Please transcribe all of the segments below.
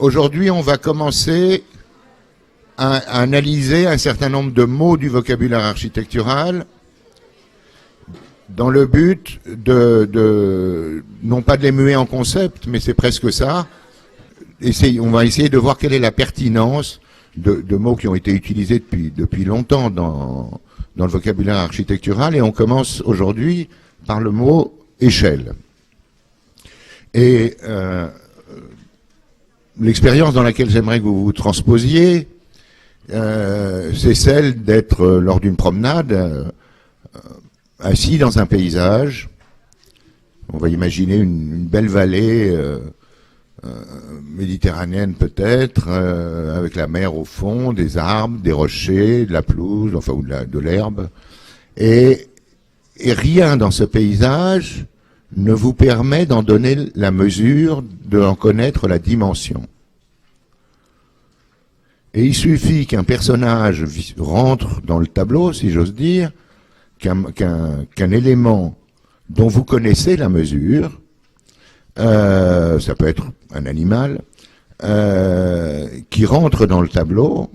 Aujourd'hui, on va commencer à analyser un certain nombre de mots du vocabulaire architectural dans le but non pas de les muer en concept, mais c'est presque ça. On va essayer de voir quelle est la pertinence de mots qui ont été utilisés depuis longtemps dans le vocabulaire architectural, et on commence aujourd'hui par le mot échelle. Et l'expérience dans laquelle j'aimerais que vous vous transposiez, c'est celle d'être lors d'une promenade assis dans un paysage. On va imaginer une belle vallée méditerranéenne peut-être, avec la mer au fond, des arbres, des rochers, de la pelouse, enfin ou de l'herbe, et rien dans ce paysage ne vous permet d'en donner la mesure, d'en connaître la dimension. Et il suffit qu'un personnage rentre dans le tableau, si j'ose dire, qu'un élément dont vous connaissez la mesure, ça peut être un animal, qui rentre dans le tableau,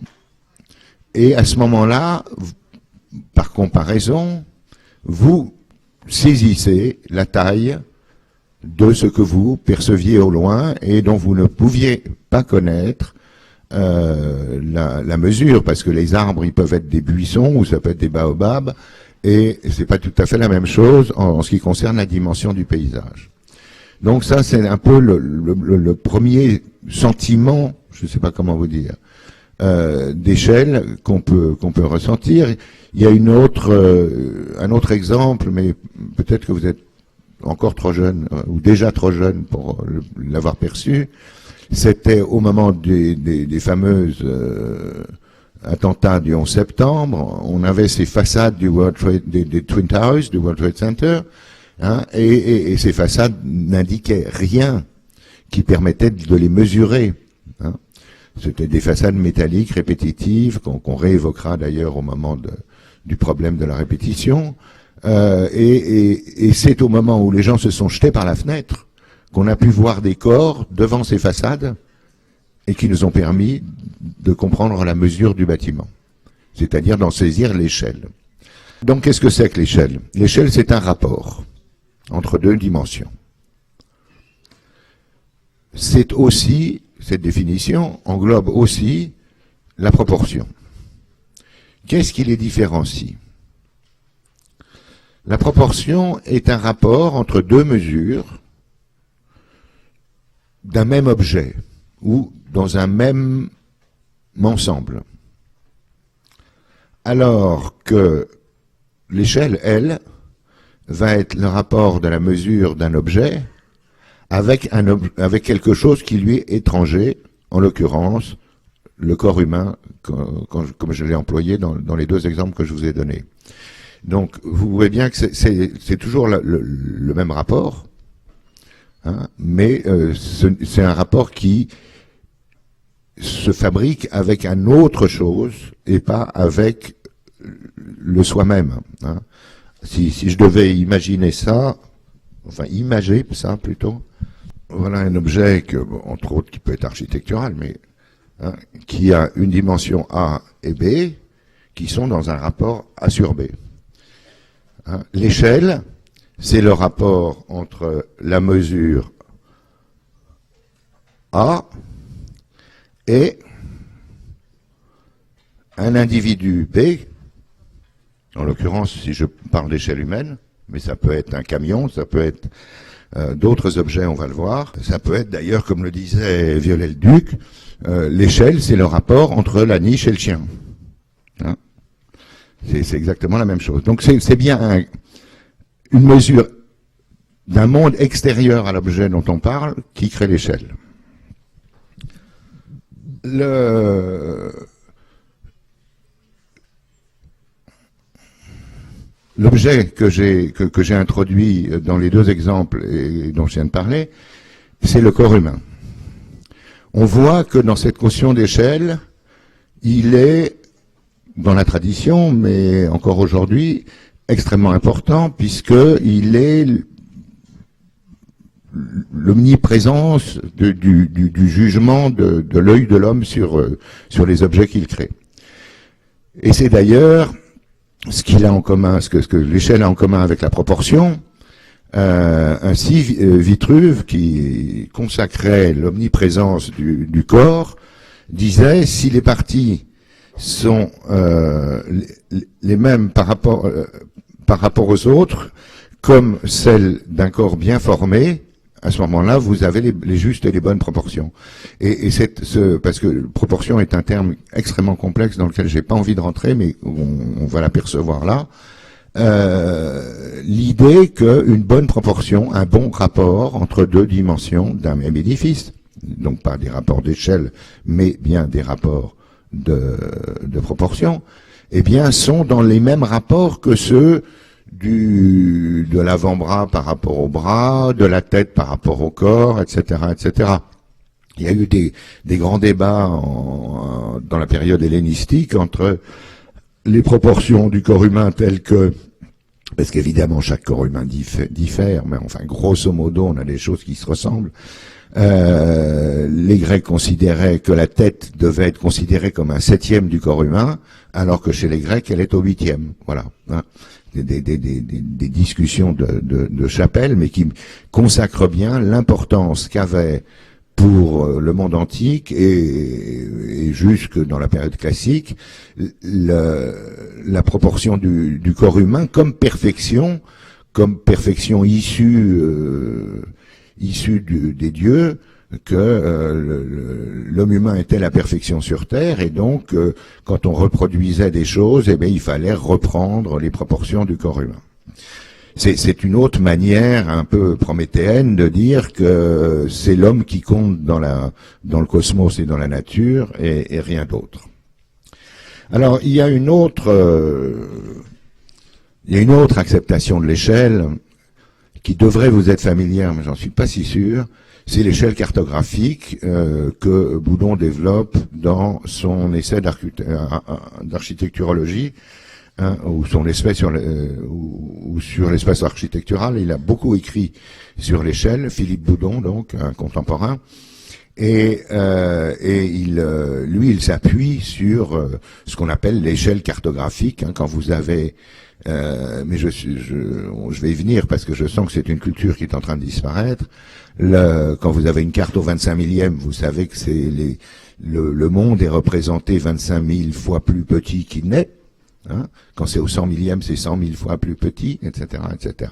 et à ce moment-là, par comparaison, vous saisissez la taille de ce que vous perceviez au loin et dont vous ne pouviez pas connaître la mesure, parce que les arbres, ils peuvent être des buissons ou ça peut être des baobabs, et c'est pas tout à fait la même chose en ce qui concerne la dimension du paysage. Donc ça, c'est un peu le premier sentiment, je ne sais pas comment vous dire, d'échelle qu'on peut ressentir. Il y a un autre exemple, mais peut-être que vous êtes encore trop jeune, ou déjà trop jeune pour l'avoir perçu. C'était au moment des fameuses attentats du 11 septembre. On avait ces façades des Twin Towers, du World Trade Center, hein, et ces façades n'indiquaient rien qui permettait de les mesurer. Hein. C'était des façades métalliques répétitives qu'on réévoquera d'ailleurs au moment du problème de la répétition. Et c'est au moment où les gens se sont jetés par la fenêtre qu'on a pu voir des corps devant ces façades et qui nous ont permis de comprendre la mesure du bâtiment, c'est-à-dire d'en saisir l'échelle. Donc qu'est-ce que c'est que l'échelle? L'échelle, c'est un rapport entre deux dimensions. C'est aussi, cette définition englobe aussi la proportion. Qu'est-ce qui les différencie? La proportion est un rapport entre deux mesures d'un même objet ou dans un même ensemble. Alors que l'échelle, elle, va être le rapport de la mesure d'un objet avec quelque chose qui lui est étranger, en l'occurrence le corps humain, comme je l'ai employé dans les deux exemples que je vous ai donnés. Donc vous voyez bien que c'est toujours le même rapport, hein, mais c'est un rapport qui se fabrique avec un autre chose et pas avec le soi-même. Hein. Si je devais imaginer ça, enfin imager ça plutôt, voilà un objet entre autres qui peut être architectural, mais hein, qui a une dimension A et B qui sont dans un rapport A sur B. Hein, l'échelle, c'est le rapport entre la mesure A et un individu B, en l'occurrence, si je parle d'échelle humaine, mais ça peut être un camion, ça peut être d'autres objets, on va le voir. Ça peut être d'ailleurs, comme le disait Viollet-le-Duc, l'échelle, c'est le rapport entre la niche et le chien. Hein, c'est exactement la même chose. Donc c'est bien une mesure d'un monde extérieur à l'objet dont on parle qui crée l'échelle. L'objet que j'ai introduit dans les deux exemples et dont je viens de parler, c'est le corps humain. On voit que dans cette notion d'échelle, il est, dans la tradition, mais encore aujourd'hui, extrêmement important, puisqu'il est l'omniprésence du jugement de l'œil de l'homme sur les objets qu'il crée. Et c'est d'ailleurs ce qu'il a en commun, ce que l'échelle a en commun avec la proportion. Ainsi, Vitruve, qui consacrait l'omniprésence du corps, disait si les parties sont les mêmes par rapport aux autres, comme celles d'un corps bien formé, à ce moment-là, vous avez les justes et les bonnes proportions. Et parce que proportion est un terme extrêmement complexe dans lequel j'ai pas envie de rentrer, mais on va l'apercevoir là. L'idée qu'une bonne proportion, un bon rapport entre deux dimensions d'un même édifice, donc pas des rapports d'échelle, mais bien des rapports de proportion, eh bien, sont dans les mêmes rapports que ceux de l'avant-bras par rapport au bras, de la tête par rapport au corps, etc., etc. Il y a eu des grands débats dans la période hellénistique entre les proportions du corps humain telles que, parce qu'évidemment chaque corps humain diffère, mais enfin grosso modo on a des choses qui se ressemblent. Les Grecs considéraient que la tête devait être considérée comme un 7e du corps humain, alors que chez les Grecs elle est au 8e. Voilà. Hein. Des discussions de chapelle, mais qui consacrent bien l'importance qu'avait pour le monde antique et jusque dans la période classique la proportion du corps humain comme perfection issue des dieux, que l'homme humain était la perfection sur Terre, et donc quand on reproduisait des choses, eh bien il fallait reprendre les proportions du corps humain. C'est une autre manière un peu prométhéenne de dire que c'est l'homme qui compte dans le cosmos et dans la nature et rien d'autre. Alors il y a une autre acceptation de l'échelle qui devrait vous être familière, mais j'en suis pas si sûr. C'est l'échelle cartographique que Boudon développe dans son essai d'architecturologie, hein, ou sur l'espace architectural. Il a beaucoup écrit sur l'échelle, Philippe Boudon, donc un contemporain, et il s'appuie sur ce qu'on appelle l'échelle cartographique, hein, quand vous avez mais je vais y venir parce que je sens que c'est une culture qui est en train de disparaître. Quand vous avez une carte au 25 millième, vous savez que le monde est représenté 25 000 fois plus petit qu'il n'est. Hein. Quand c'est au 100 millième, c'est 100 000 fois plus petit, etc., etc.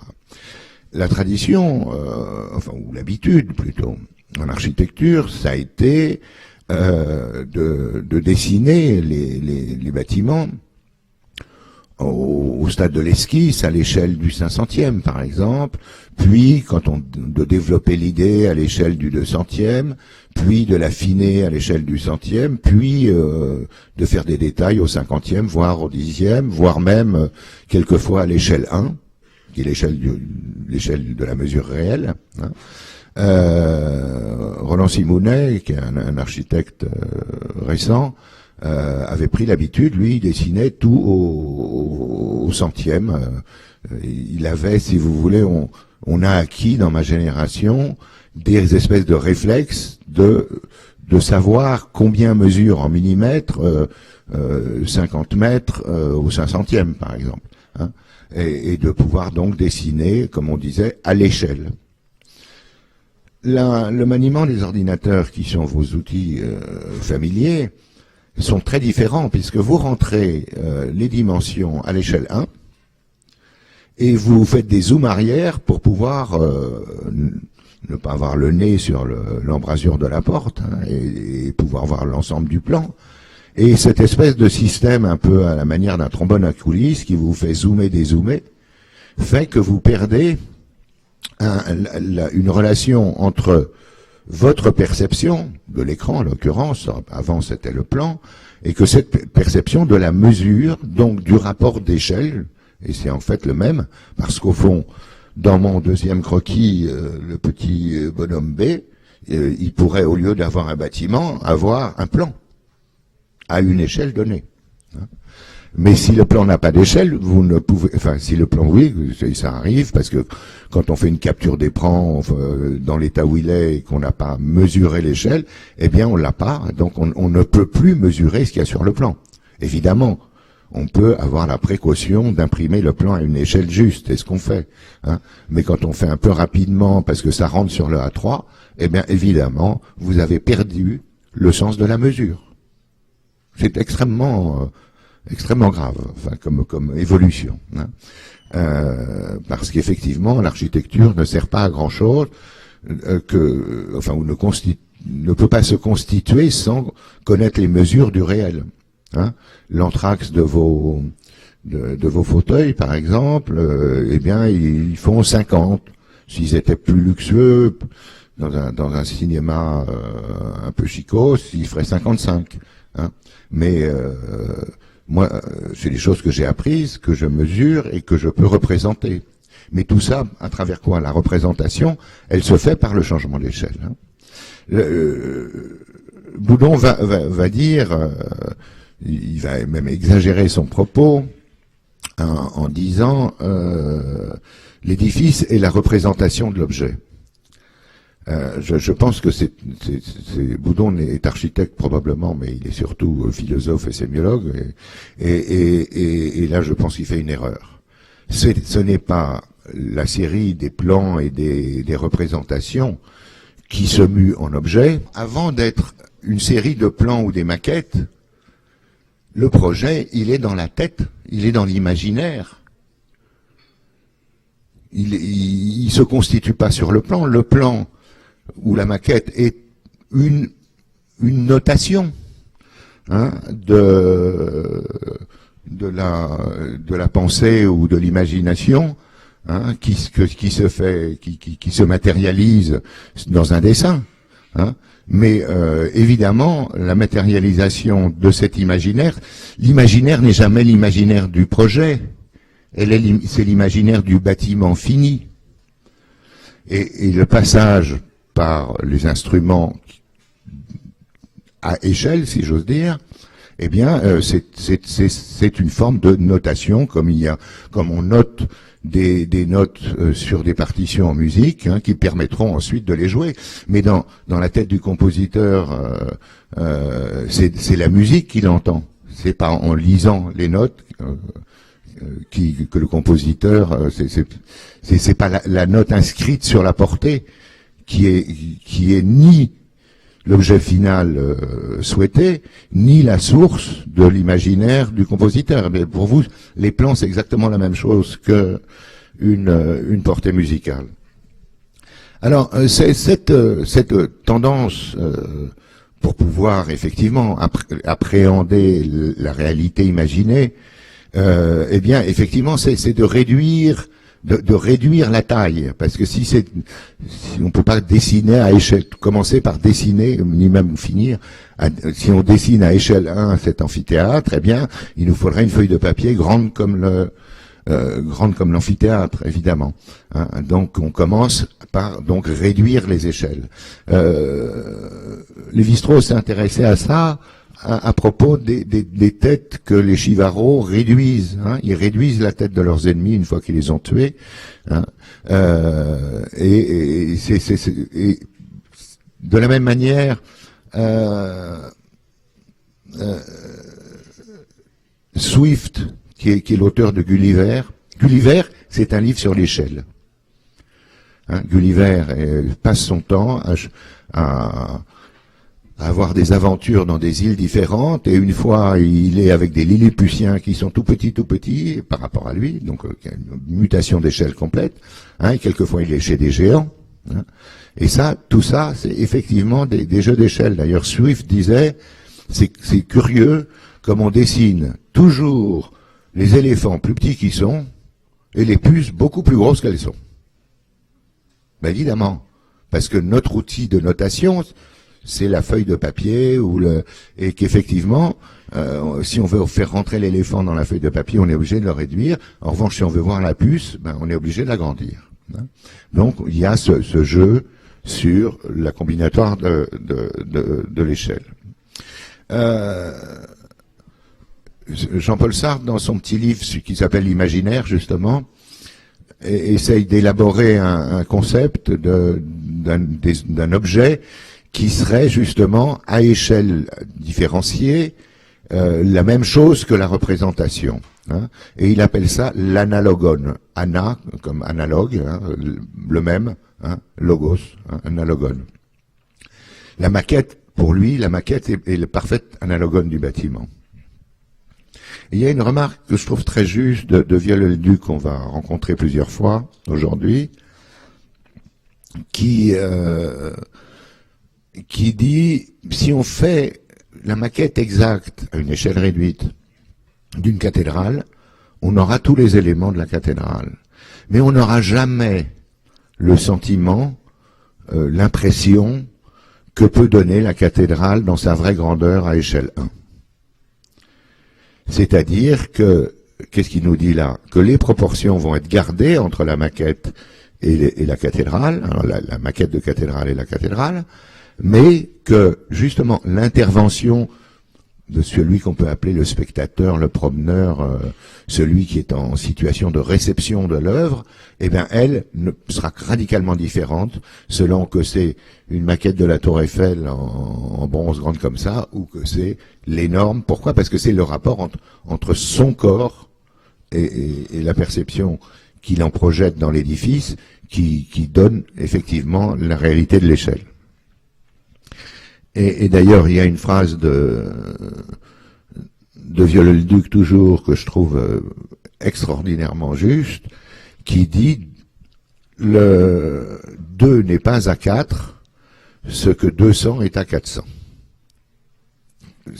La tradition, ou l'habitude plutôt, en architecture, ça a été de dessiner les bâtiments au stade de l'esquisse, à l'échelle du 500e par exemple, puis de développer l'idée à l'échelle du 200e, puis de l'affiner à l'échelle du 100e, puis de faire des détails au 50e, voire au 10e, voire même quelquefois à l'échelle 1, qui est l'échelle de la mesure réelle. Hein. Roland Simounet, qui est un architecte récent, avait pris l'habitude, lui, il dessinait tout au 100e. Il avait, si vous voulez, on a acquis dans ma génération des espèces de réflexes de savoir combien mesure en millimètres 50 mètres au 500e, par exemple, hein, et de pouvoir donc dessiner, comme on disait, à l'échelle. Le maniement des ordinateurs, qui sont vos outils familiers, sont très différents, puisque vous rentrez les dimensions à l'échelle 1 et vous faites des zooms arrière pour pouvoir ne pas avoir le nez sur l'embrasure de la porte, hein, et pouvoir voir l'ensemble du plan. Et cette espèce de système un peu à la manière d'un trombone à coulisses qui vous fait zoomer, dézoomer, fait que vous perdez une relation entre votre perception de l'écran, en l'occurrence, avant c'était le plan, et que cette perception de la mesure, donc du rapport d'échelle, et c'est en fait le même, parce qu'au fond, dans mon deuxième croquis, le petit bonhomme B, il pourrait, au lieu d'avoir un bâtiment, avoir un plan, à une échelle donnée. Mais si le plan n'a pas d'échelle, vous ne pouvez, enfin, si le plan, oui, ça arrive, parce que quand on fait une capture d'écran dans l'état où il est et qu'on n'a pas mesuré l'échelle, eh bien, on l'a pas, donc on ne peut plus mesurer ce qu'il y a sur le plan. Évidemment, on peut avoir la précaution d'imprimer le plan à une échelle juste, c'est ce qu'on fait. Hein. Mais quand on fait un peu rapidement, parce que ça rentre sur le A3, eh bien, évidemment, vous avez perdu le sens de la mesure. C'est extrêmement grave, enfin, comme évolution. Hein. Parce qu'effectivement, l'architecture ne sert pas à grand chose, ou ne peut pas se constituer sans connaître les mesures du réel. Hein. L'anthrax de vos fauteuils, par exemple, eh bien, ils font 50. S'ils étaient plus luxueux, dans un cinéma un peu chicos, ils feraient 55. Hein. Mais moi, c'est des choses que j'ai apprises, que je mesure et que je peux représenter. Mais tout ça, à travers quoi? La représentation, elle se fait par le changement d'échelle. Hein. Boudon va dire, il va même exagérer son propos en disant l'édifice est la représentation de l'objet. Je pense que Boudon est architecte probablement, mais il est surtout philosophe et sémiologue, et là je pense qu'il fait une erreur. Ce n'est pas la série des plans et des représentations qui se muent en objet. Avant d'être une série de plans ou des maquettes, le projet, il est dans la tête, il est dans l'imaginaire. Il se constitue pas sur le plan. Le plan ou la maquette est une notation, hein, de la pensée ou de l'imagination, hein, qui se matérialise dans un dessin. Hein. Mais évidemment, la matérialisation de cet imaginaire, l'imaginaire n'est jamais l'imaginaire du projet, c'est l'imaginaire du bâtiment fini. Et le passage par les instruments à échelle, si j'ose dire, eh bien, c'est une forme de notation, comme on note des notes sur des partitions en musique, hein, qui permettront ensuite de les jouer. Mais dans la tête du compositeur, c'est la musique qu'il entend. C'est pas en lisant les notes que le compositeur, c'est pas la note inscrite sur la portée qui est ni l'objet final souhaité, ni la source de l'imaginaire du compositeur. Mais pour vous, les plans, c'est exactement la même chose que une portée musicale. Alors, cette tendance, pour pouvoir effectivement appréhender la réalité imaginée, eh bien, effectivement, c'est de réduire la taille, parce que si on peut pas dessiner à échelle, commencer par dessiner, ni même finir, si on dessine à échelle 1 cet amphithéâtre, eh bien, il nous faudrait une feuille de papier grande comme l'amphithéâtre, évidemment. Hein. Donc, on commence par réduire les échelles. Lévi-Strauss s'est intéressé à ça, à propos des têtes que les Chivarros réduisent. Hein, ils réduisent la tête de leurs ennemis une fois qu'ils les ont tués. Hein, et de la même manière, Swift, qui est l'auteur de Gulliver. Gulliver, c'est un livre sur l'échelle. Hein, Gulliver passe son temps à avoir des aventures dans des îles différentes, et une fois il est avec des Lilliputiens qui sont tout petits par rapport à lui, donc une mutation d'échelle complète, hein, et quelquefois il est chez des géants, hein, et tout ça, c'est effectivement des jeux d'échelle. D'ailleurs, Swift disait, c'est curieux, comme on dessine toujours les éléphants plus petits qu'ils sont, et les puces beaucoup plus grosses qu'elles sont. Ben évidemment, parce que notre outil de notation, c'est la feuille de papier et qu'effectivement, si on veut faire rentrer l'éléphant dans la feuille de papier, on est obligé de le réduire. En revanche, si on veut voir la puce, ben, on est obligé de l'agrandir. Hein. Donc, il y a ce jeu sur la combinatoire de l'échelle. Jean-Paul Sartre, dans son petit livre qui s'appelle l'Imaginaire, justement, essaye d'élaborer un concept d'un objet qui serait justement à échelle différenciée la même chose que la représentation. Hein, et il appelle ça l'analogone. Ana, comme analogue, hein, le même, hein, logos, hein, analogone. La maquette, pour lui, la maquette est le parfait analogone du bâtiment. Et il y a une remarque que je trouve très juste de Viollet-le-Duc, qu'on va rencontrer plusieurs fois aujourd'hui, qui dit, si on fait la maquette exacte à une échelle réduite d'une cathédrale, on aura tous les éléments de la cathédrale. Mais on n'aura jamais le sentiment, l'impression que peut donner la cathédrale dans sa vraie grandeur à échelle 1. C'est-à-dire que, qu'est-ce qu'il nous dit là? Que les proportions vont être gardées entre la maquette et la cathédrale, alors la maquette de cathédrale et la cathédrale, mais que, justement, l'intervention de celui qu'on peut appeler le spectateur, le promeneur, celui qui est en situation de réception de l'œuvre, eh bien, elle sera radicalement différente selon que c'est une maquette de la Tour Eiffel en bronze grande comme ça, ou que c'est l'énorme. Pourquoi? Parce que c'est le rapport entre son corps et la perception qu'il en projette dans l'édifice qui donne effectivement la réalité de l'échelle. Et d'ailleurs, il y a une phrase de Viollet-le-Duc toujours que je trouve extraordinairement juste, qui dit le 2 n'est pas à 4 ce que 200 est à 400.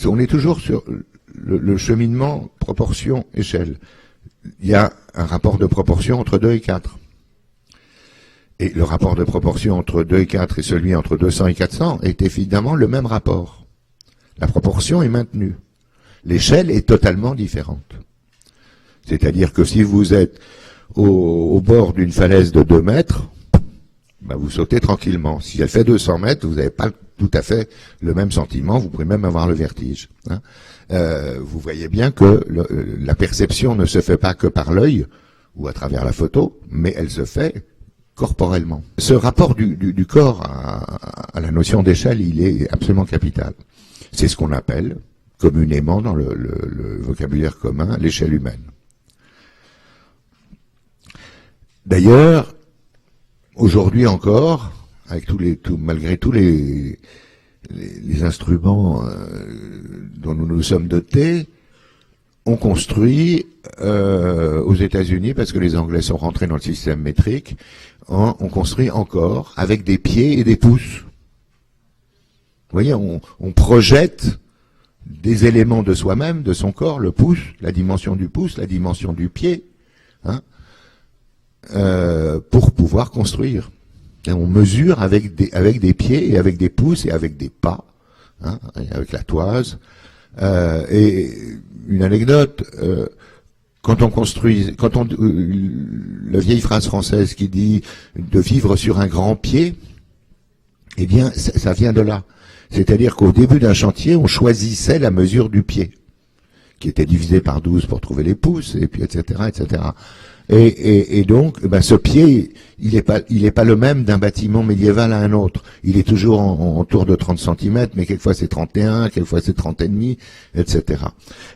On est toujours sur le cheminement proportion-échelle. Il y a un rapport de proportion entre 2 et 4. Et le rapport de proportion entre 2 et 4 et celui entre 200 et 400 est évidemment le même rapport. La proportion est maintenue. L'échelle est totalement différente. C'est-à-dire que si vous êtes au bord d'une falaise de 2 mètres, ben vous sautez tranquillement. Si elle fait 200 mètres, vous n'avez pas tout à fait le même sentiment, vous pourrez même avoir le vertige. Hein. Vous voyez bien que la perception ne se fait pas que par l'œil ou à travers la photo, mais elle se fait corporellement. Ce rapport du corps à la notion d'échelle, il est absolument capital. C'est ce qu'on appelle communément dans le vocabulaire commun l'échelle humaine. D'ailleurs, aujourd'hui encore, avec malgré tous les instruments dont nous nous sommes dotés, on construit aux États-Unis, parce que les Anglais sont rentrés dans le système métrique, on construit encore avec des pieds et des pouces. Vous voyez, on projette des éléments de soi-même, de son corps, le pouce, la dimension du pouce, la dimension du pied, hein, pour pouvoir construire. Et on mesure avec des pieds et avec des pouces et avec des pas, hein, et avec la toise. Et une anecdote, quand on construit, la vieille phrase française qui dit de vivre sur un grand pied, eh bien, ça vient de là. C'est-à-dire qu'au début d'un chantier, on choisissait la mesure du pied, qui était divisé par 12 pour trouver les pouces, et puis etc., etc. Et donc, ben, ce pied, il est pas le même d'un bâtiment médiéval à un autre. Il est toujours en tour de 30 cm, mais quelquefois c'est 31, quelquefois c'est 30 et demi, etc.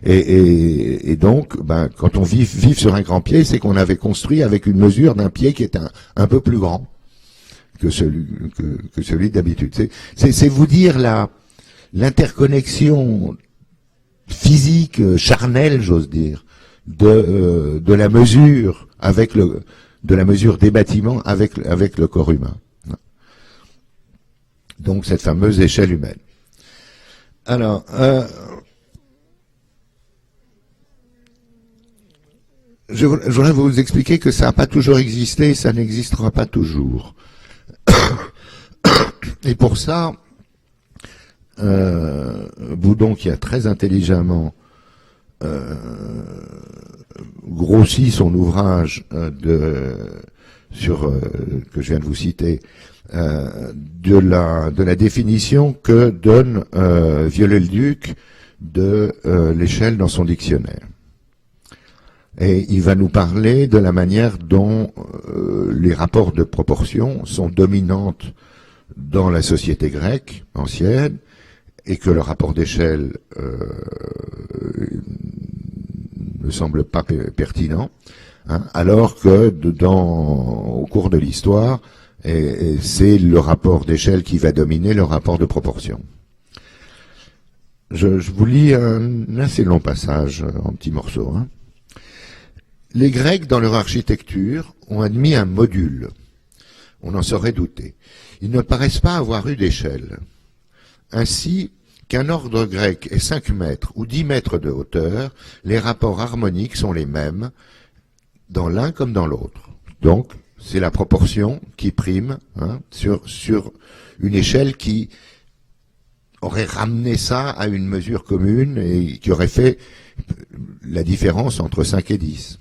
Et donc, ben, quand on vive sur un grand pied, c'est qu'on avait construit avec une mesure d'un pied qui est un peu plus grand que celui d'habitude. C'est vous dire l'interconnexion physique, charnelle, j'ose dire, de la mesure de la mesure des bâtiments avec le corps humain. Donc cette fameuse échelle humaine. Alors, je voudrais vous expliquer que ça n'a pas toujours existé, ça n'existera pas toujours. Et pour ça, Boudon, qui a très intelligemment grossi son ouvrage que je viens de vous citer, de la définition que donne Viollet-le-Duc de l'échelle dans son dictionnaire. Et il va nous parler de la manière dont les rapports de proportion sont dominantes dans la société grecque ancienne, et que le rapport d'échelle ne semble pas pertinent, hein, alors que au cours de l'histoire, c'est le rapport d'échelle qui va dominer le rapport de proportion. Je vous lis un assez long passage en petits morceaux. Hein. Les Grecs, dans leur architecture, ont admis un module. On en saurait douter. Ils ne paraissent pas avoir eu d'échelle. Ainsi, qu'un ordre grec ait 5 mètres ou 10 mètres de hauteur, les rapports harmoniques sont les mêmes dans l'un comme dans l'autre. Donc, c'est la proportion qui prime, hein, sur une échelle qui aurait ramené ça à une mesure commune et qui aurait fait la différence entre 5 et 10.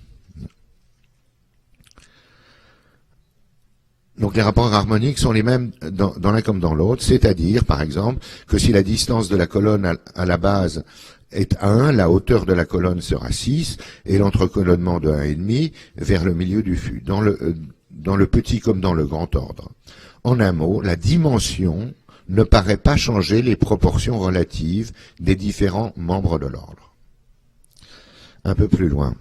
Donc les rapports harmoniques sont les mêmes dans l'un comme dans l'autre, c'est-à-dire, par exemple, que si la distance de la colonne à la base est 1, la hauteur de la colonne sera 6, et l'entrecolonnement de 1,5 vers le milieu du fût, dans le petit comme dans le grand ordre. En un mot, la dimension ne paraît pas changer les proportions relatives des différents membres de l'ordre. Un peu plus loin.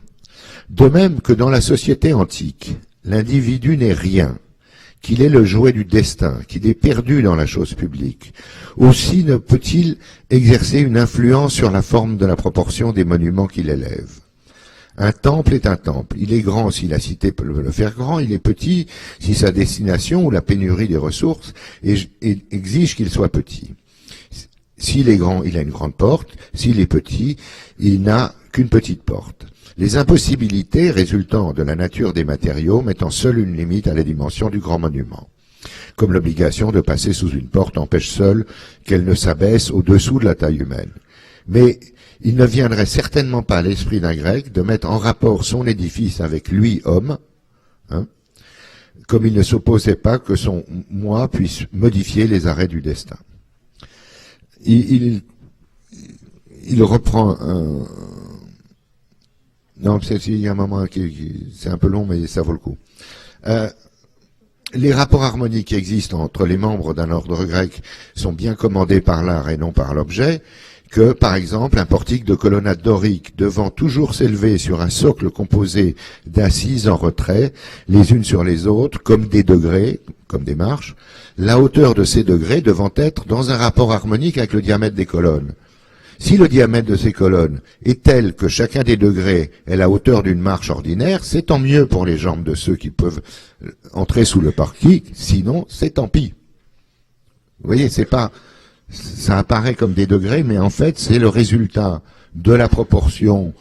De même que dans la société antique, l'individu n'est rien, qu'il est le jouet du destin, qu'il est perdu dans la chose publique. Aussi ne peut-il exercer une influence sur la forme de la proportion des monuments qu'il élève. Un temple est un temple. Il est grand si la cité peut le faire grand, il est petit si sa destination ou la pénurie des ressources exige qu'il soit petit. S'il est grand, il a une grande porte. S'il est petit, il n'a qu'une petite porte. Les impossibilités résultant de la nature des matériaux mettant seule une limite à la dimension du grand monument. Comme l'obligation de passer sous une porte empêche seule qu'elle ne s'abaisse au-dessous de la taille humaine. Mais il ne viendrait certainement pas à l'esprit d'un Grec de mettre en rapport son édifice avec lui, homme, hein, comme il ne s'opposait pas que son moi puisse modifier les arrêts du destin. Il reprend un... Non, il y a un moment c'est un peu long, mais ça vaut le coup. Les rapports harmoniques qui existent entre les membres d'un ordre grec sont bien commandés par l'art et non par l'objet, que, par exemple, un portique de colonnade dorique devant toujours s'élever sur un socle composé d'assises en retrait, les unes sur les autres, comme des degrés, comme des marches, la hauteur de ces degrés devant être dans un rapport harmonique avec le diamètre des colonnes. Si le diamètre de ces colonnes est tel que chacun des degrés est la hauteur d'une marche ordinaire, c'est tant mieux pour les jambes de ceux qui peuvent entrer sous le portique, sinon c'est tant pis. Vous voyez, c'est pas, ça apparaît comme des degrés, mais en fait c'est le résultat de la proportion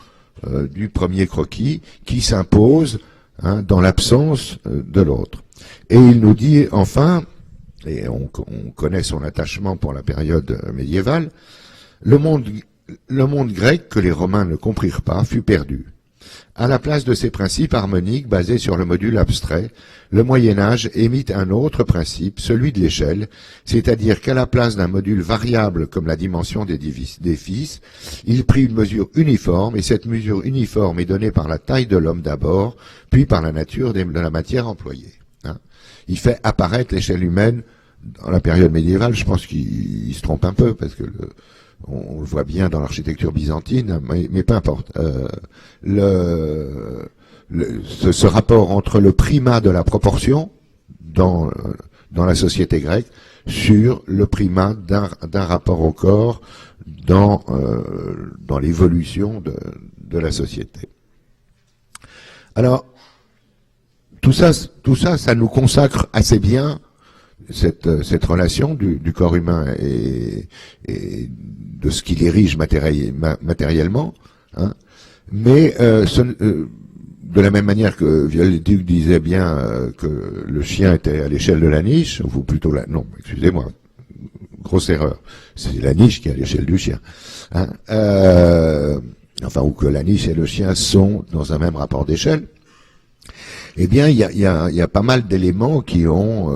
du premier croquis qui s'impose, hein, dans l'absence de l'autre. Et il nous dit enfin, et on connaît son attachement pour la période médiévale, le monde grec, que les Romains ne comprirent pas, fut perdu. À la place de ces principes harmoniques basés sur le module abstrait, le Moyen-Âge émit un autre principe, celui de l'échelle, c'est-à-dire qu'à la place d'un module variable comme la dimension des fils, il prit une mesure uniforme, et cette mesure uniforme est donnée par la taille de l'homme d'abord, puis par la nature de la matière employée. Hein. Il fait apparaître l'échelle humaine dans la période médiévale. Je pense qu'il se trompe un peu, parce que on le voit bien dans l'architecture byzantine, mais peu importe. Ce rapport entre le primat de la proportion dans la société grecque sur le primat d'un rapport au corps dans l'évolution de la société. Alors, tout ça, ça nous consacre assez bien cette relation du corps humain et de ce qui l'érige matériellement, hein. Mais de la même manière que Viollet-le-Duc disait bien que le chien était à l'échelle de la niche, ou plutôt non, excusez-moi, grosse erreur, c'est la niche qui est à l'échelle du chien, hein. Enfin, ou que la niche et le chien sont dans un même rapport d'échelle. Eh bien, il y a pas mal d'éléments qui ont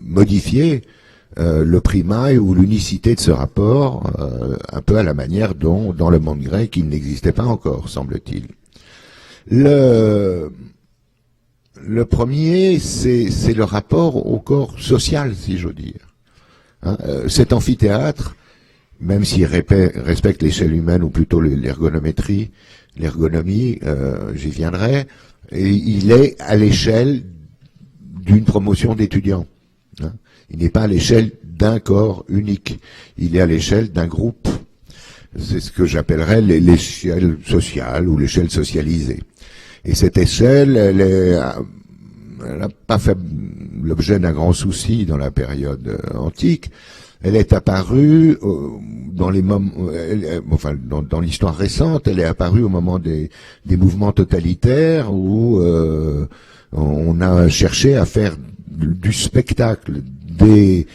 modifié le primat ou l'unicité de ce rapport, un peu à la manière dont, dans le monde grec, il n'existait pas encore, semble-t-il. Le premier, c'est le rapport au corps social, si j'ose dire. Hein, cet amphithéâtre, même s'il respecte l'échelle humaine, ou plutôt l'ergonomie, j'y viendrai, et il est à l'échelle d'une promotion d'étudiants. Hein. Il n'est pas à l'échelle d'un corps unique, il est à l'échelle d'un groupe. C'est ce que j'appellerais l'échelle sociale ou l'échelle socialisée. Et cette échelle, elle n'a pas fait l'objet d'un grand souci dans la période antique. Elle est apparue dans les moments, enfin dans l'histoire récente, elle est apparue au moment des mouvements totalitaires où on a cherché à faire du spectacle des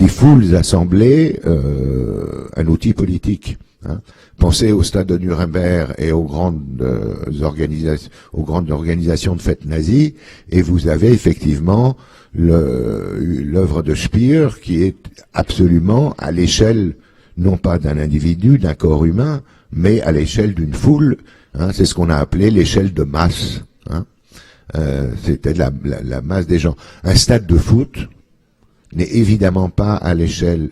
foules assemblées un outil politique. Hein. Pensez au stade de Nuremberg et aux grandes organisations de fêtes nazies, et vous avez effectivement l'œuvre de Speer qui est absolument à l'échelle, non pas d'un individu, d'un corps humain, mais à l'échelle d'une foule. Hein, c'est ce qu'on a appelé l'échelle de masse. Hein. C'était la masse des gens. Un stade de foot n'est évidemment pas à l'échelle,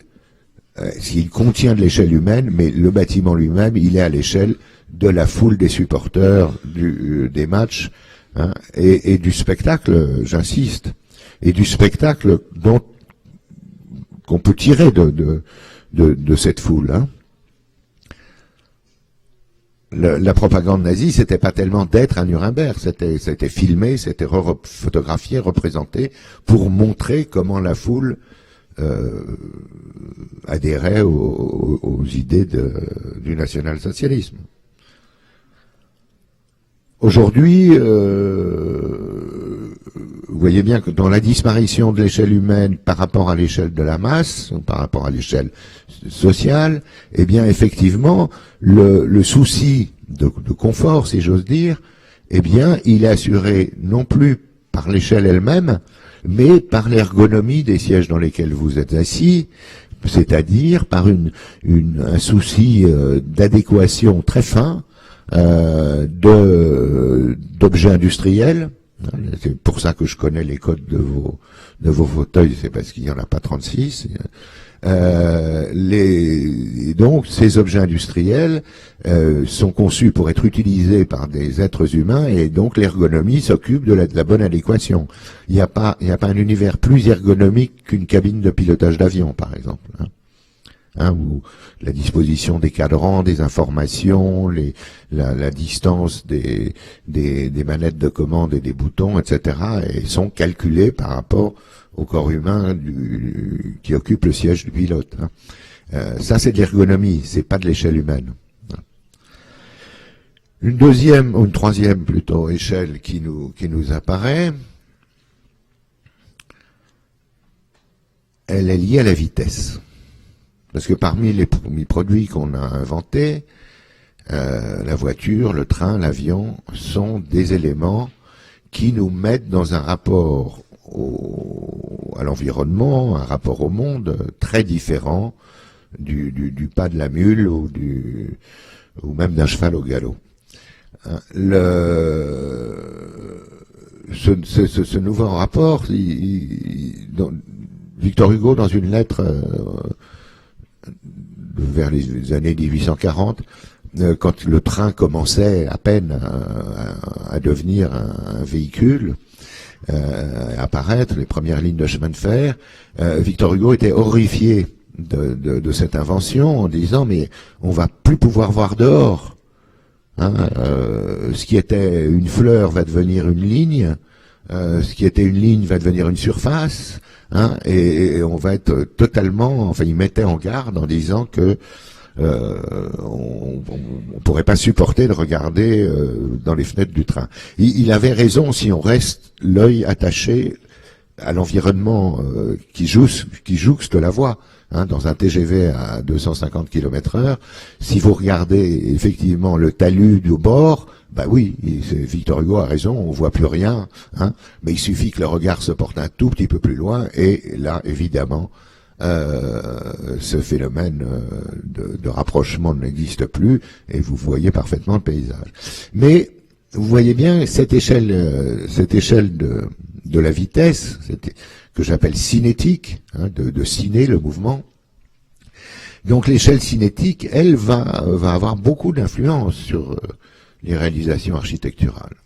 s'il contient de l'échelle humaine, mais le bâtiment lui-même, il est à l'échelle de la foule des supporters des matchs, hein, et du spectacle, j'insiste, et du spectacle qu'on peut tirer de cette foule. Hein. La propagande nazie, c'était pas tellement d'être à Nuremberg, c'était filmé, c'était photographié, représenté, pour montrer comment la foule adhérait aux idées du national-socialisme. Aujourd'hui, vous voyez bien que dans la disparition de l'échelle humaine par rapport à l'échelle de la masse, par rapport à l'échelle sociale, eh bien effectivement, le souci de confort, si j'ose dire, eh bien il est assuré non plus par l'échelle elle-même, mais par l'ergonomie des sièges dans lesquels vous êtes assis, c'est-à-dire par un souci d'adéquation très fin d'objets industriels. C'est pour ça que je connais les codes de vos fauteuils, c'est parce qu'il n'y en a pas 36. Donc, ces objets industriels sont conçus pour être utilisés par des êtres humains, et donc l'ergonomie s'occupe de la bonne adéquation. Il n'y a pas un univers plus ergonomique qu'une cabine de pilotage d'avion, par exemple. Hein, où la disposition des cadrans, des informations, la distance des manettes de commande et des boutons, etc., et sont calculées par rapport au corps humain qui occupe le siège du pilote. Hein. Ça, c'est de l'ergonomie, c'est pas de l'échelle humaine. Une deuxième, ou une troisième plutôt, échelle qui nous apparaît, elle est liée à la vitesse. Parce que parmi les premiers produits qu'on a inventés, la voiture, le train, l'avion, sont des éléments qui nous mettent dans un rapport à l'environnement, un rapport au monde très différent du pas de la mule ou même d'un cheval au galop. Ce nouveau rapport, Victor Hugo, dans une lettre vers les années 1840, quand le train commençait à peine à devenir un véhicule, à apparaître, les premières lignes de chemin de fer, Victor Hugo était horrifié de cette invention en disant mais on va plus pouvoir voir dehors. Hein, ce qui était une fleur va devenir une ligne, ce qui était une ligne va devenir une surface, hein, et on va être totalement, enfin il mettait en garde en disant que on pourrait pas supporter de regarder dans les fenêtres du train. Il avait raison si on reste l'œil attaché à l'environnement qui jouxte la voie. Hein, dans un TGV à 250 km/h, si vous regardez effectivement le talus du bord, bah oui, Victor Hugo a raison, on voit plus rien, hein, mais il suffit que le regard se porte un tout petit peu plus loin, et là, évidemment, ce phénomène de rapprochement n'existe plus, et vous voyez parfaitement le paysage. Mais vous voyez bien cette échelle de la vitesse, que j'appelle cinétique, hein, de ciné, le mouvement. Donc l'échelle cinétique, elle va avoir beaucoup d'influence sur les réalisations architecturales.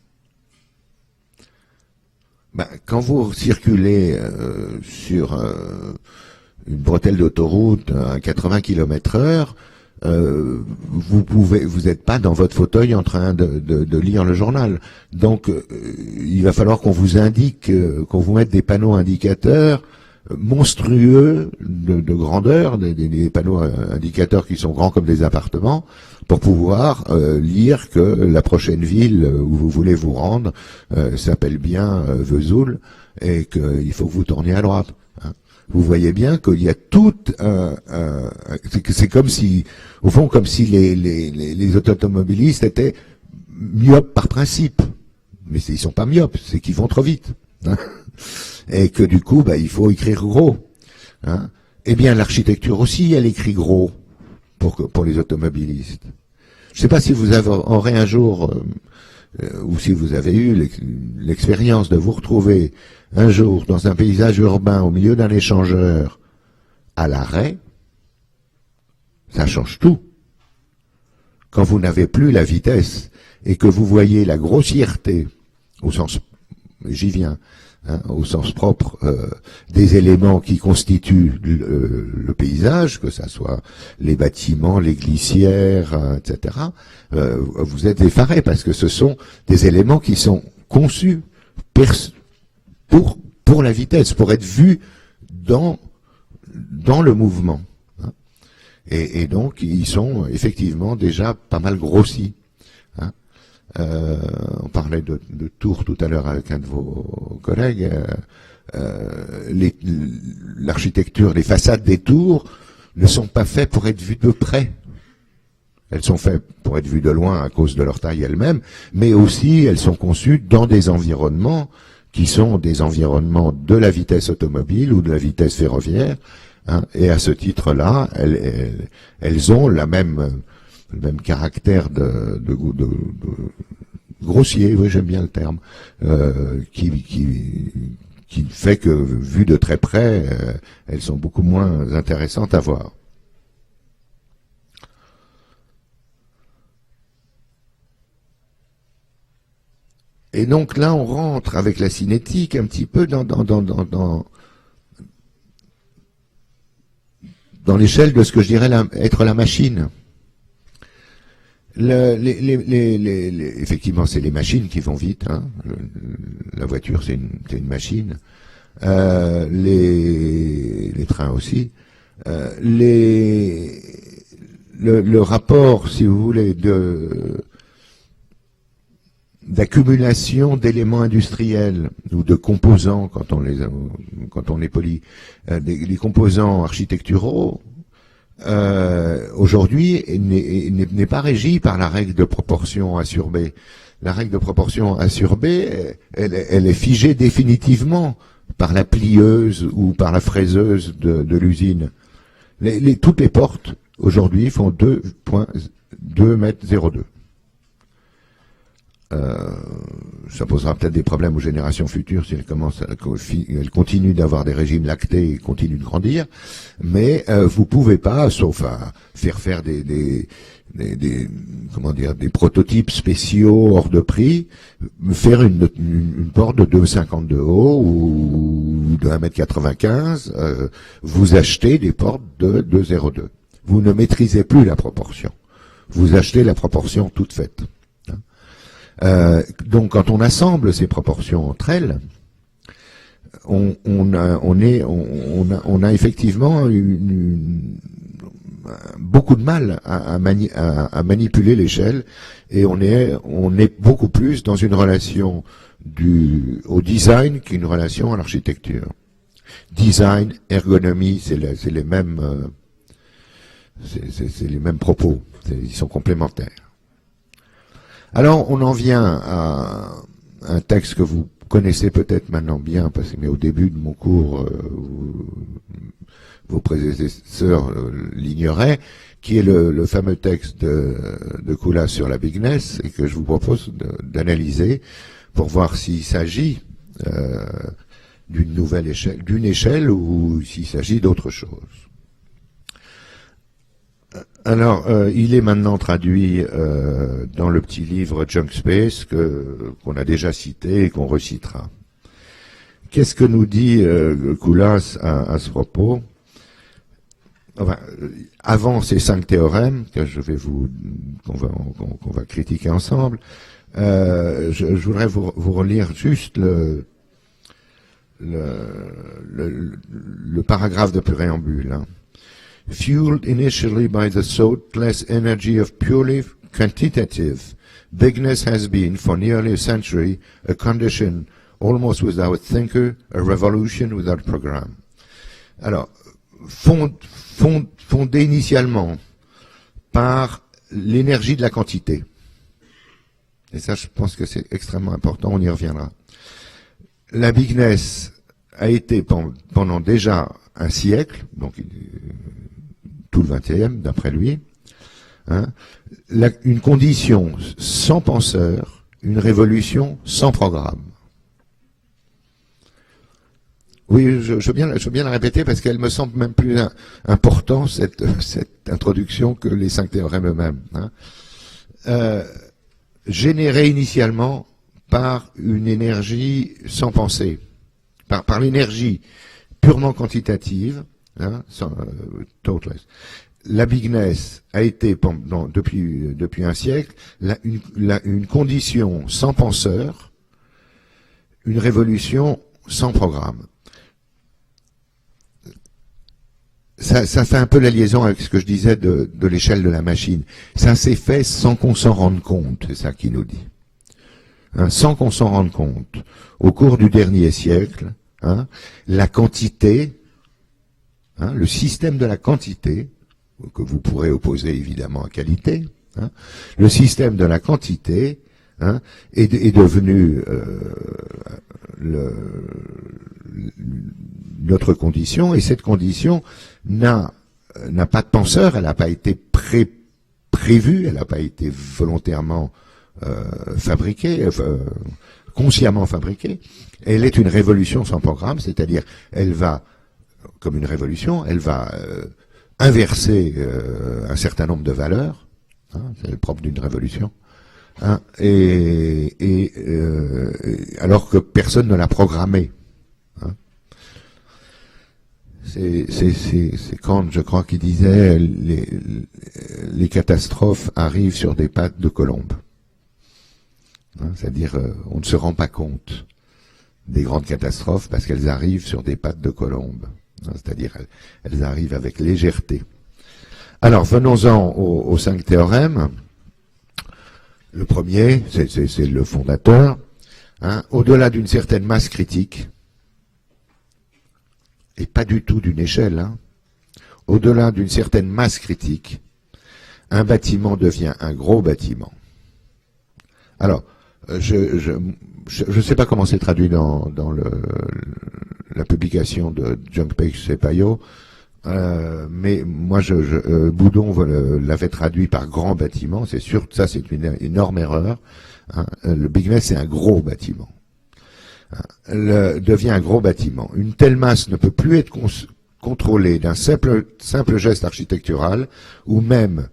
Ben, quand vous circulez sur une bretelle d'autoroute à 80 km/h, vous n'êtes pas dans votre fauteuil en train de lire le journal. Donc, il va falloir qu'on vous indique, qu'on vous mette des panneaux indicateurs monstrueux de grandeur, des panneaux indicateurs qui sont grands comme des appartements, pour pouvoir lire que la prochaine ville où vous voulez vous rendre s'appelle bien Vesoul, et qu'il faut que vous tourniez à droite. Hein. Vous voyez bien qu'il y a tout c'est comme si, au fond, comme si les automobilistes étaient myopes par principe. Mais ils sont pas myopes, c'est qu'ils vont trop vite. Hein. Et que du coup, il faut écrire gros. Hein. Eh bien, l'architecture aussi, elle écrit gros pour les automobilistes. Je ne sais pas si vous aurez un jour, ou si vous avez eu l'expérience de vous retrouver un jour dans un paysage urbain au milieu d'un échangeur à l'arrêt. Ça change tout. Quand vous n'avez plus la vitesse et que vous voyez la grossièreté, au sens, j'y viens, hein, au sens propre, des éléments qui constituent le paysage, que ça soit les bâtiments, les glissières, etc., vous êtes effaré parce que ce sont des éléments qui sont conçus pour la vitesse, pour être vus dans le mouvement. Hein. Et donc, ils sont effectivement déjà pas mal grossis. Hein. On parlait de tours tout à l'heure avec un de vos collègues. L'architecture, les façades des tours ne sont pas faites pour être vues de près. Elles sont faites pour être vues de loin à cause de leur taille elle-même, mais aussi elles sont conçues dans des environnements qui sont des environnements de la vitesse automobile ou de la vitesse ferroviaire. Hein, et à ce titre-là, elles ont le même caractère de grossier, oui, j'aime bien le terme, qui fait que, vues de très près, elles sont beaucoup moins intéressantes à voir. Et donc là, on rentre avec la cinétique un petit peu dans l'échelle de ce que je dirais être la machine. Effectivement, c'est les machines qui vont vite. Hein. La voiture, c'est une machine. Les trains aussi. Le rapport, si vous voulez, d'accumulation d'éléments industriels ou de composants, quand on est poli, les composants architecturaux, aujourd'hui n'est pas régi par la règle de proportion A sur B. La règle de proportion A sur B, elle est figée définitivement par la plieuse ou par la fraiseuse de l'usine. Toutes les portes aujourd'hui font 2,02 mètres 02. Ça posera peut-être des problèmes aux générations futures si elles continuent d'avoir des régimes lactés et continuent de grandir, mais vous pouvez pas, sauf à faire des prototypes spéciaux hors de prix, faire une porte de 2,50 de haut ou de 1,95 m, vous achetez des portes de 2,02. Vous ne maîtrisez plus la proportion. Vous achetez la proportion toute faite. Donc, quand on assemble ces proportions entre elles, on a effectivement beaucoup de mal à manipuler l'échelle, et on est beaucoup plus dans une relation au design qu'une relation à l'architecture. Design, ergonomie, c'est les mêmes propos, ils sont complémentaires. Alors, on en vient à un texte que vous connaissez peut-être maintenant bien, mais au début de mon cours, vos prédécesseurs l'ignoraient, qui est le fameux texte de Koulas sur la bigness, et que je vous propose d'analyser pour voir s'il s'agit d'une nouvelle échelle, d'une échelle, ou s'il s'agit d'autre chose. Alors, il est maintenant traduit dans le petit livre Junk Space qu'on a déjà cité et qu'on recitera. Qu'est-ce que nous dit Koulas à ce propos? Enfin, avant ces 5 théorèmes que qu'on va critiquer ensemble, je voudrais vous relire juste le paragraphe de préambule. Hein. Fueled initially by the thoughtless energy of purely quantitative, bigness has been, for nearly a century, a condition almost without thinker, a revolution without program. Alors, fondé initialement par l'énergie de la quantité. Et ça, je pense que c'est extrêmement important, on y reviendra. La bigness a été pendant déjà un siècle, donc tout le XXe, d'après lui, hein, une condition sans penseur, une révolution sans programme. Oui, je veux bien la répéter parce qu'elle me semble même plus important, cette introduction, que les 5 théorèmes eux-mêmes. Hein. Générée initialement par une énergie sans pensée, par l'énergie purement quantitative, hein, totalist. La bigness a été depuis un siècle une condition sans penseur, une révolution sans programme. Ça fait un peu la liaison avec ce que je disais de l'échelle de la machine. Ça s'est fait sans qu'on s'en rende compte, c'est ça qu'il nous dit. Hein, sans qu'on s'en rende compte. Au cours du dernier siècle, hein, la quantité, hein, le système de la quantité, que vous pourrez opposer évidemment à qualité, hein, le système de la quantité, hein, est devenu notre condition, et cette condition n'a pas de penseur, elle n'a pas été prévue, elle n'a pas été volontairement fabriquée, consciemment fabriquée. Elle est une révolution sans programme, c'est-à-dire elle va, comme une révolution, elle va inverser un certain nombre de valeurs, hein, c'est le propre d'une révolution, hein, alors que personne ne l'a programmée. Hein. C'est Kant, je crois, qui disait les catastrophes arrivent sur des pattes de colombe. Hein, c'est-à-dire, on ne se rend pas compte des grandes catastrophes parce qu'elles arrivent sur des pattes de colombe. Hein, c'est-à-dire, elles arrivent avec légèreté. Alors, venons-en aux 5 théorèmes. Le premier, c'est le fondateur. Hein, au-delà d'une certaine masse critique, et pas du tout d'une échelle, hein, au-delà d'une certaine masse critique, un bâtiment devient un gros bâtiment. Alors, je ne sais pas comment c'est traduit dans la publication de Junk Space et Payot, mais moi, Boudon l'avait traduit par grand bâtiment. C'est sûr, ça c'est une énorme erreur. Hein. Le bigness, c'est un gros bâtiment. Devient un gros bâtiment. Une telle masse ne peut plus être contrôlée d'un simple geste architectural ou même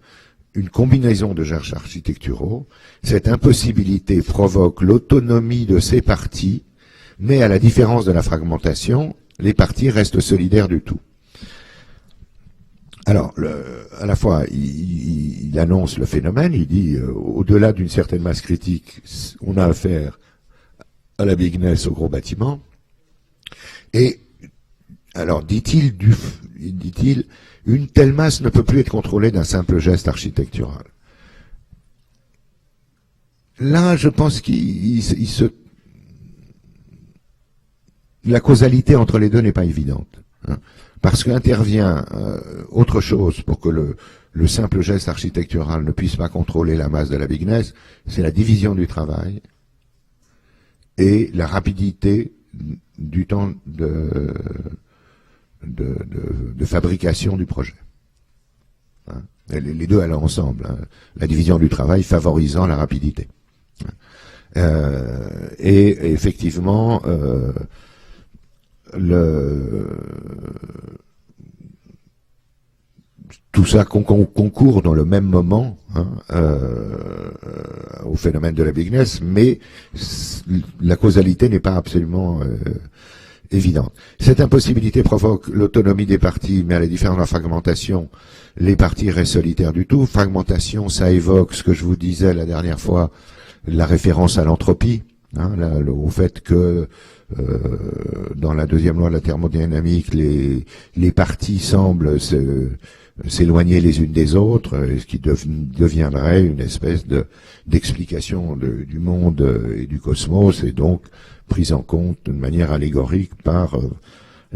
une combinaison de gestes architecturaux. Cette impossibilité provoque l'autonomie de ces parties, mais à la différence de la fragmentation, les parties restent solidaires du tout. Alors, à la fois, il annonce le phénomène, il dit, au-delà d'une certaine masse critique, on a affaire à la bigness, au gros bâtiment. Et, alors, dit-il, une telle masse ne peut plus être contrôlée d'un simple geste architectural. Là, je pense la causalité entre les deux n'est pas évidente. Hein, parce qu'intervient autre chose pour que le simple geste architectural ne puisse pas contrôler la masse de la bigness, c'est la division du travail et la rapidité du temps de fabrication du projet. Hein. Les deux allant ensemble, hein. La division du travail favorisant la rapidité. Et effectivement, tout ça concourt dans le même moment, hein, au phénomène de la bigness, mais la causalité n'est pas absolument évidente. Cette impossibilité provoque l'autonomie des parties, mais à la différence de la fragmentation, les parties restent solitaires du tout. Fragmentation, ça évoque ce que je vous disais la dernière fois, la référence à l'entropie, hein, au fait que dans la deuxième loi de la thermodynamique, les parties semblent s'éloigner les unes des autres, ce qui deviendrait une espèce d'explication du monde et du cosmos, et donc prise en compte de manière allégorique par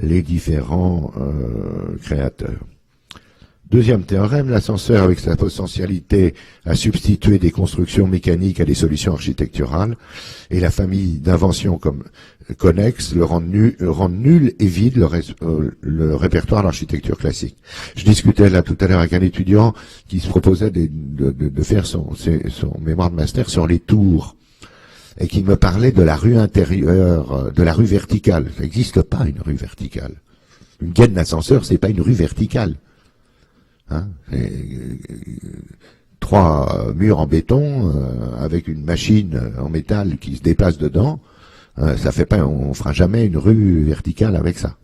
les différents créateurs. Deuxième théorème, l'ascenseur avec sa potentialité à substituer des constructions mécaniques à des solutions architecturales et la famille d'inventions comme connexes le rendent nul et vide le répertoire de l'architecture classique. Je discutais là tout à l'heure avec un étudiant qui se proposait de faire son mémoire de master sur les tours et qui me parlait de la rue intérieure, de la rue verticale. Ça n'existe pas une rue verticale. Une gaine d'ascenseur, c'est pas une rue verticale. Hein, trois murs en béton avec une machine en métal qui se déplace dedans, ça fait pas, on fera jamais une rue verticale avec ça.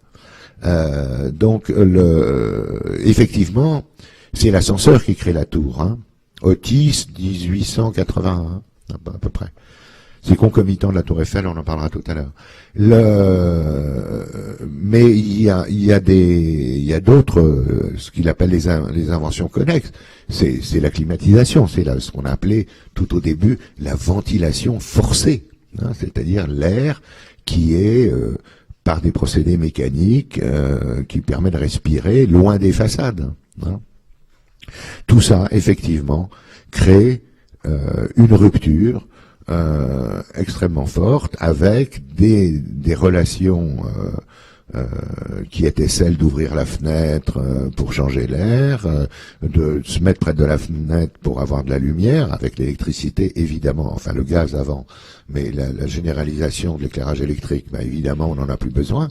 Donc effectivement, c'est l'ascenseur qui crée la tour. Hein. Otis 1881 à peu près. C'est concomitant de la Tour Eiffel, on en parlera tout à l'heure. Mais il y a d'autres, ce qu'il appelle les inventions connexes. C'est la climatisation, c'est ce qu'on a appelé tout au début la ventilation forcée, hein, c'est-à-dire l'air qui est par des procédés mécaniques qui permet de respirer loin des façades. Hein. Tout ça, effectivement, crée une rupture extrêmement forte avec des relations qui étaient celles d'ouvrir la fenêtre pour changer l'air, de se mettre près de la fenêtre pour avoir de la lumière, avec l'électricité évidemment, enfin le gaz avant, mais la généralisation de l'éclairage électrique, ben, évidemment on n'en a plus besoin.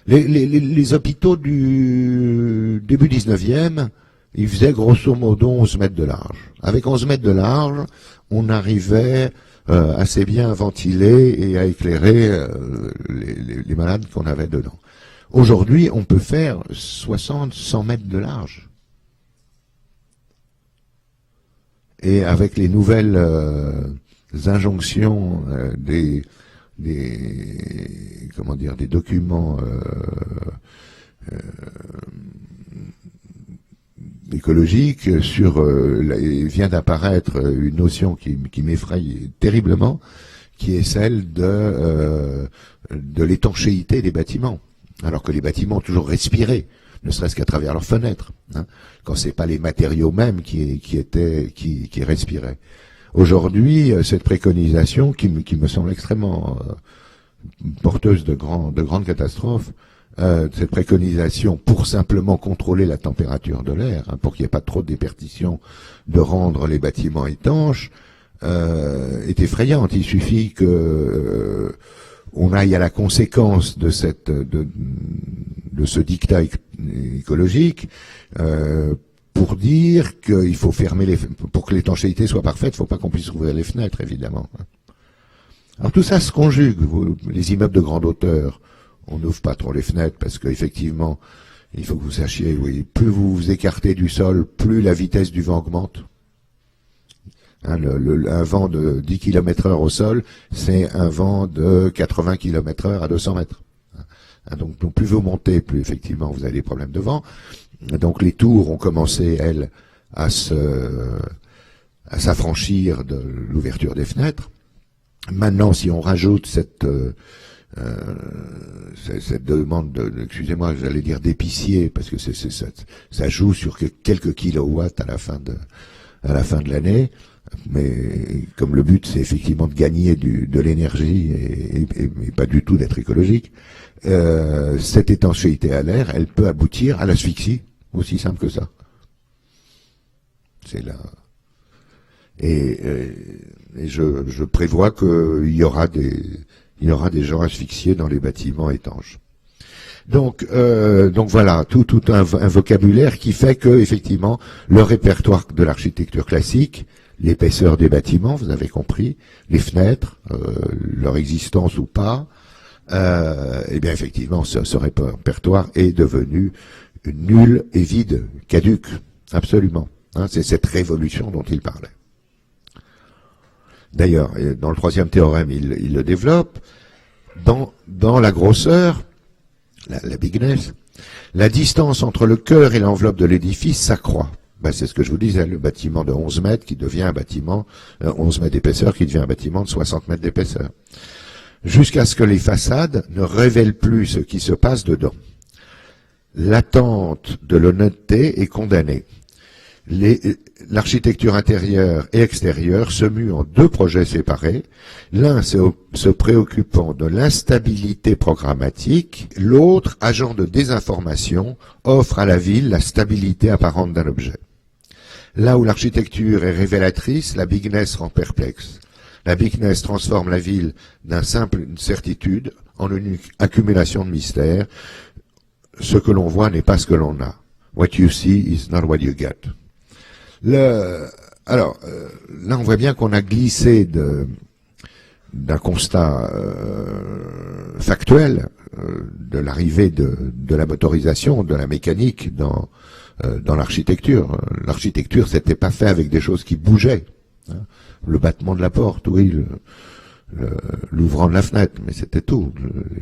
Les hôpitaux du début 19e, ils faisaient grosso modo 11 mètres de large. Avec 11 mètres de large, on arrivait assez bien à ventiler et à éclairer les malades qu'on avait dedans. Aujourd'hui, on peut faire 60-100 mètres de large. Et avec les nouvelles injonctions des documents écologique sur vient d'apparaître une notion qui m'effraie terriblement, qui est celle de l'étanchéité des bâtiments, alors que les bâtiments ont toujours respiré, ne serait-ce qu'à travers leurs fenêtres, hein, quand c'est pas les matériaux mêmes qui respiraient. Aujourd'hui, cette préconisation qui me semble extrêmement porteuse de grandes catastrophes, cette préconisation pour simplement contrôler la température de l'air, hein, pour qu'il n'y ait pas trop de déperdition, de rendre les bâtiments étanches, est effrayante. Il suffit que on aille à la conséquence de ce dictat écologique pour dire qu'il faut fermer pour que l'étanchéité soit parfaite, il ne faut pas qu'on puisse ouvrir les fenêtres, évidemment. Alors tout ça se conjugue. Les immeubles de grande hauteur, on n'ouvre pas trop les fenêtres parce qu'effectivement, il faut que vous sachiez, oui, plus vous vous écartez du sol, plus la vitesse du vent augmente. Hein, un vent de 10 km/h au sol, c'est un vent de 80 km/h à 200 mètres. Hein, donc plus vous montez, plus effectivement vous avez des problèmes de vent. Donc les tours ont commencé, elles, à s'affranchir de l'ouverture des fenêtres. Maintenant, si on rajoute cette demande excusez-moi, j'allais dire d'épicier, parce que ça joue sur quelques kilowatts à la fin à la fin de l'année, mais comme le but c'est effectivement de gagner de l'énergie et pas du tout d'être écologique, cette étanchéité à l'air, elle peut aboutir à l'asphyxie, aussi simple que ça. C'est là. Et je prévois qu'il y aura des gens asphyxiés dans les bâtiments étanches. Donc voilà, tout un vocabulaire qui fait que effectivement le répertoire de l'architecture classique, l'épaisseur des bâtiments, vous avez compris, les fenêtres, leur existence ou pas, eh bien effectivement ce répertoire est devenu nul et vide, caduc, absolument. Hein, c'est cette révolution dont il parlait. D'ailleurs, dans le troisième théorème, il le développe. Dans la grosseur, la bigness, la distance entre le cœur et l'enveloppe de l'édifice s'accroît. Ben, c'est ce que je vous disais, le bâtiment de 11 mètres qui devient un bâtiment, 11 mètres d'épaisseur qui devient un bâtiment de 60 mètres d'épaisseur. Jusqu'à ce que les façades ne révèlent plus ce qui se passe dedans. L'attente de l'honnêteté est condamnée. L'architecture intérieure et extérieure se mue en deux projets séparés, l'un se préoccupant de l'instabilité programmatique, l'autre, agent de désinformation, offre à la ville la stabilité apparente d'un objet. Là où l'architecture est révélatrice, la bigness rend perplexe. La bigness transforme la ville d'une simple certitude en une accumulation de mystères. Ce que l'on voit n'est pas ce que l'on a. What you see is not what you get. Alors, là, on voit bien qu'on a glissé d'un constat factuel de l'arrivée de la motorisation, de la mécanique dans l'architecture. L'architecture, c'était pas fait avec des choses qui bougeaient. Hein. Le battement de la porte, oui, l'ouvrant de la fenêtre, mais c'était tout.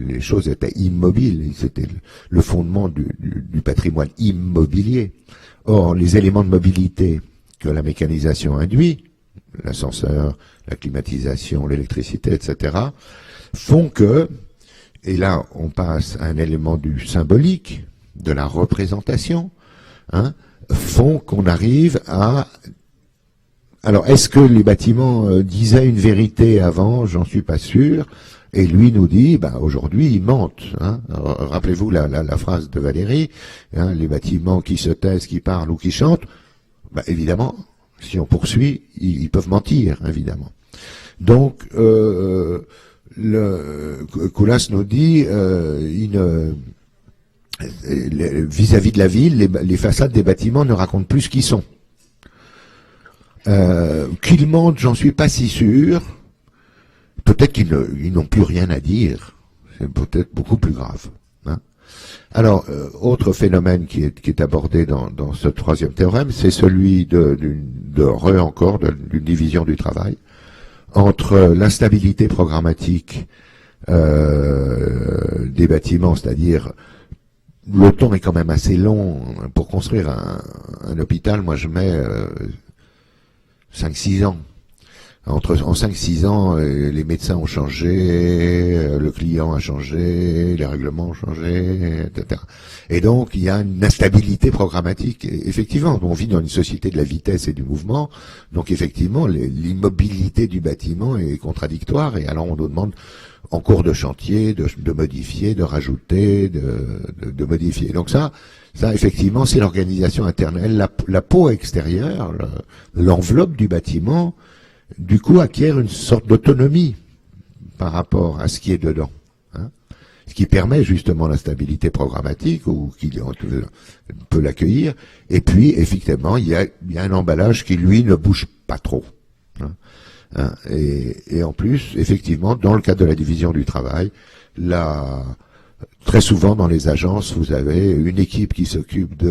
Les choses étaient immobiles. C'était le fondement du patrimoine immobilier. Or, les éléments de mobilité que la mécanisation induit, l'ascenseur, la climatisation, l'électricité, etc., font que, et là on passe à un élément du symbolique, de la représentation, hein, font qu'on arrive à... Alors, est-ce que les bâtiments disaient une vérité avant? J'en suis pas sûr. Et lui nous dit, bah, aujourd'hui, ils mentent. Hein. Rappelez-vous la phrase de Valérie, hein, les bâtiments qui se taisent, qui parlent ou qui chantent, bah, évidemment, si on poursuit, ils peuvent mentir, évidemment. Donc, Koulas nous dit, vis-à-vis de la ville, les façades des bâtiments ne racontent plus ce qu'ils sont. Qu'ils mentent, j'en suis pas si sûr. Peut-être qu'ils n'ont plus rien à dire. C'est peut-être beaucoup plus grave. Hein. Alors, autre phénomène qui est abordé dans ce troisième théorème, c'est celui d'une division du travail entre l'instabilité programmatique des bâtiments, c'est-à-dire le temps est quand même assez long pour construire un hôpital. Moi, je mets 5-6 ans. En 5-6 ans, les médecins ont changé, le client a changé, les règlements ont changé, etc. Et donc, il y a une instabilité programmatique. Et effectivement, on vit dans une société de la vitesse et du mouvement, donc effectivement, l'immobilité du bâtiment est contradictoire, et alors on nous demande, en cours de chantier, de modifier, de rajouter, de modifier. Donc ça effectivement, c'est l'organisation interne. La peau extérieure, l'enveloppe du bâtiment, du coup, acquiert une sorte d'autonomie par rapport à ce qui est dedans. Hein, ce qui permet justement la stabilité programmatique, ou qui peut l'accueillir. Et puis, effectivement, il y a un emballage qui, lui, ne bouge pas trop. Hein, et en plus, effectivement, dans le cadre de la division du travail, très souvent dans les agences, vous avez une équipe qui s'occupe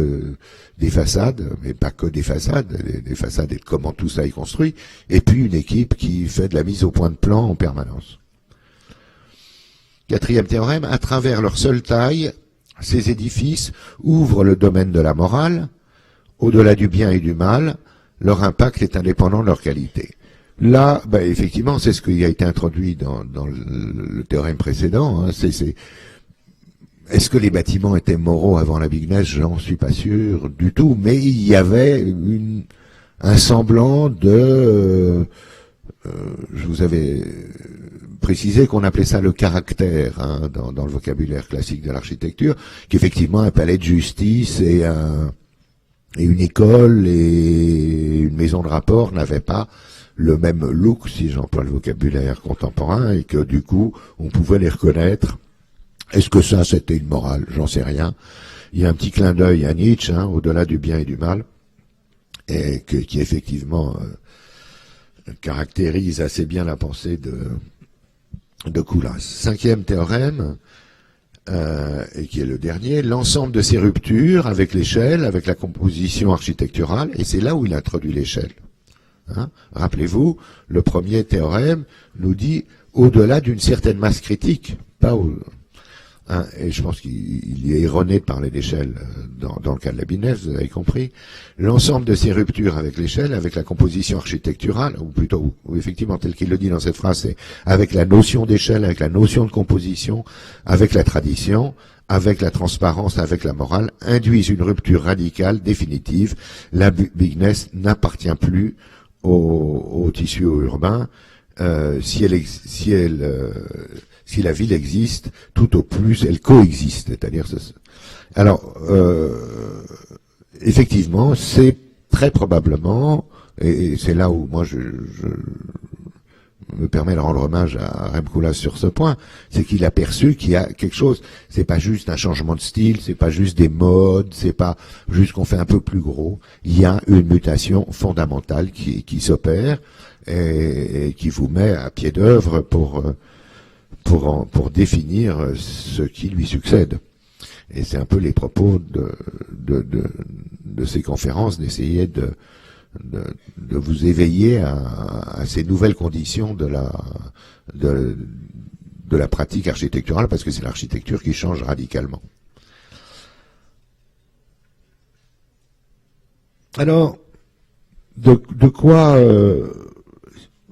des façades, mais pas que des façades et de comment tout ça est construit, et puis une équipe qui fait de la mise au point de plan en permanence. Quatrième théorème, à travers leur seule taille, ces édifices ouvrent le domaine de la morale, au-delà du bien et du mal, leur impact est indépendant de leur qualité. Là, effectivement, c'est ce qui a été introduit dans le théorème précédent, hein, est-ce que les bâtiments étaient moraux avant la bigness? J'en suis pas sûr du tout, mais il y avait un semblant je vous avais précisé qu'on appelait ça le caractère, hein, dans le vocabulaire classique de l'architecture, qu'effectivement un palais de justice et une école et une maison de rapport n'avaient pas le même look, si j'emploie le vocabulaire contemporain, et que du coup on pouvait les reconnaître. Est-ce que ça c'était une morale? J'en sais rien. Il y a un petit clin d'œil à Nietzsche, hein, au-delà du bien et du mal, et qui effectivement caractérise assez bien la pensée de Coulas. Cinquième théorème, et qui est le dernier, l'ensemble de ces ruptures avec l'échelle, avec la composition architecturale, et c'est là où il introduit l'échelle. Hein, rappelez-vous, le premier théorème nous dit au-delà d'une certaine masse critique, pas au... Hein, et je pense qu'il est erroné de parler d'échelle dans le cas de la Bignesse, vous avez compris. L'ensemble de ces ruptures avec l'échelle, avec la composition architecturale, ou plutôt, ou effectivement tel qu'il le dit dans cette phrase, c'est avec la notion d'échelle, avec la notion de composition, avec la tradition, avec la transparence, avec la morale, induisent une rupture radicale, définitive. La Bignesse n'appartient plus au tissu urbain. Si la ville existe, tout au plus, elle coexiste. C'est-à-dire, alors, effectivement, c'est très probablement, et c'est là où moi je me permets de rendre hommage à Rem Koolhaas sur ce point, c'est qu'il a perçu qu'il y a quelque chose. C'est pas juste un changement de style, c'est pas juste des modes, c'est pas juste qu'on fait un peu plus gros. Il y a une mutation fondamentale qui s'opère et qui vous met à pied d'œuvre pour définir ce qui lui succède. Et c'est un peu les propos de ces conférences, d'essayer de vous éveiller à ces nouvelles conditions de la pratique architecturale, parce que c'est l'architecture qui change radicalement. Alors, de quoi...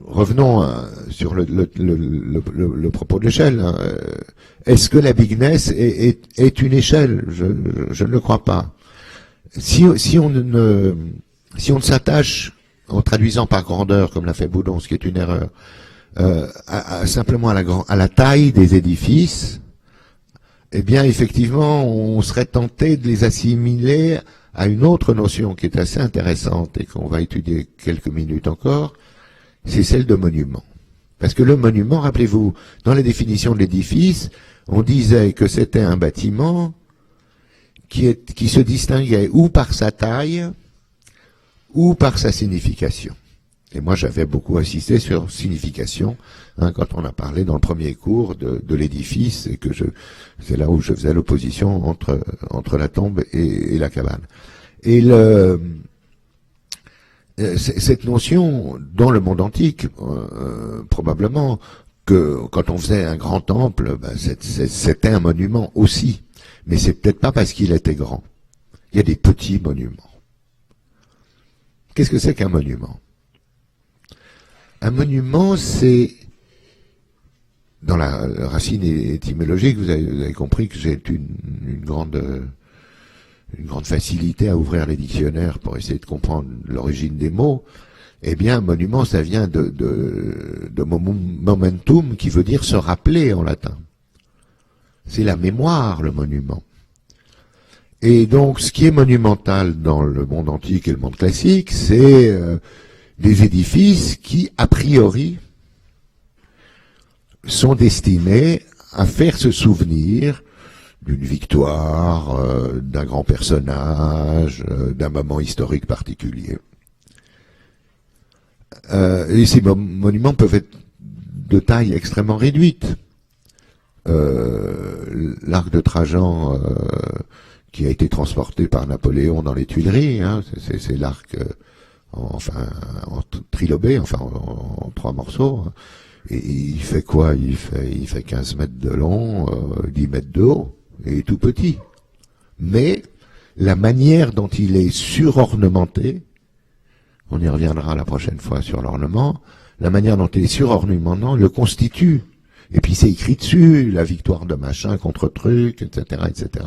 revenons sur le propos de l'échelle. Hein. Est-ce que la Bignesse est une échelle? Je ne le crois pas. Si on ne s'attache, en traduisant par grandeur, comme l'a fait Boudon, ce qui est une erreur, simplement à la taille des édifices, eh bien, effectivement, on serait tenté de les assimiler à une autre notion qui est assez intéressante et qu'on va étudier quelques minutes encore, c'est celle de monument. Parce que le monument, rappelez-vous, dans la définition de l'édifice, on disait que c'était un bâtiment qui se distinguait ou par sa taille ou par sa signification. Et moi, j'avais beaucoup insisté sur signification, hein, quand on a parlé dans le premier cours de l'édifice, et que c'est là où je faisais l'opposition entre la tombe et la cabane. Et cette notion, dans le monde antique, probablement, que quand on faisait un grand temple, c'était un monument aussi. Mais c'est peut-être pas parce qu'il était grand. Il y a des petits monuments. Qu'est-ce que c'est qu'un monument? Un monument, c'est, dans la racine étymologique, vous avez compris que j'ai une grande facilité à ouvrir les dictionnaires pour essayer de comprendre l'origine des mots. Eh bien, monument, ça vient de momentum, qui veut dire se rappeler en latin. C'est la mémoire, le monument. Et donc, ce qui est monumental dans le monde antique et le monde classique, c'est des édifices qui, a priori, sont destinés à faire se souvenir d'une victoire, d'un grand personnage, d'un moment historique particulier. Et ces monuments peuvent être de taille extrêmement réduite. L'arc de Trajan, qui a été transporté par Napoléon dans les Tuileries, hein, c'est l'arc en trilobé, en 3 morceaux. Hein. Et il fait quoi? Il fait 15 mètres de long, 10 mètres de haut, et tout petit. Mais la manière dont il est surornementé, on y reviendra la prochaine fois sur l'ornement, la manière dont il est surornementant le constitue. Et puis c'est écrit dessus, la victoire de machin contre truc, etc., etc.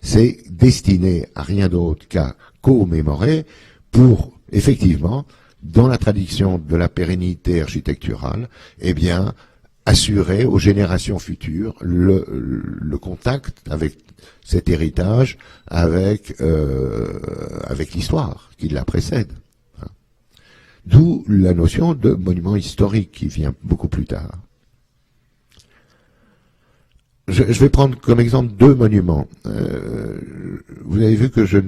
C'est destiné à rien d'autre qu'à commémorer, pour effectivement, dans la tradition de la pérennité architecturale, eh bien, assurer aux générations futures le contact avec cet héritage, avec l'histoire qui la précède. D'où la notion de monument historique qui vient beaucoup plus tard. Je vais prendre comme exemple deux monuments. Vous avez vu que je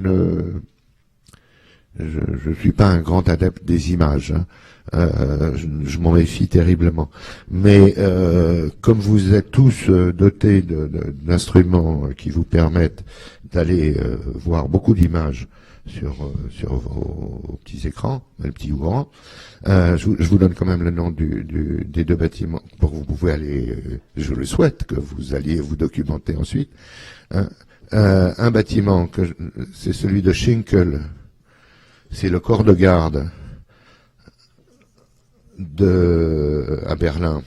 suis pas un grand adepte des images. Hein. Je m'en méfie terriblement. Mais comme vous êtes tous dotés d'instruments qui vous permettent d'aller voir beaucoup d'images sur vos petits écrans, petits ou grands, je vous donne quand même le nom des deux bâtiments. Pour vous pouvez aller, je le souhaite, que vous alliez vous documenter ensuite. Un bâtiment, c'est celui de Schinkel. C'est le corps de garde à Berlin,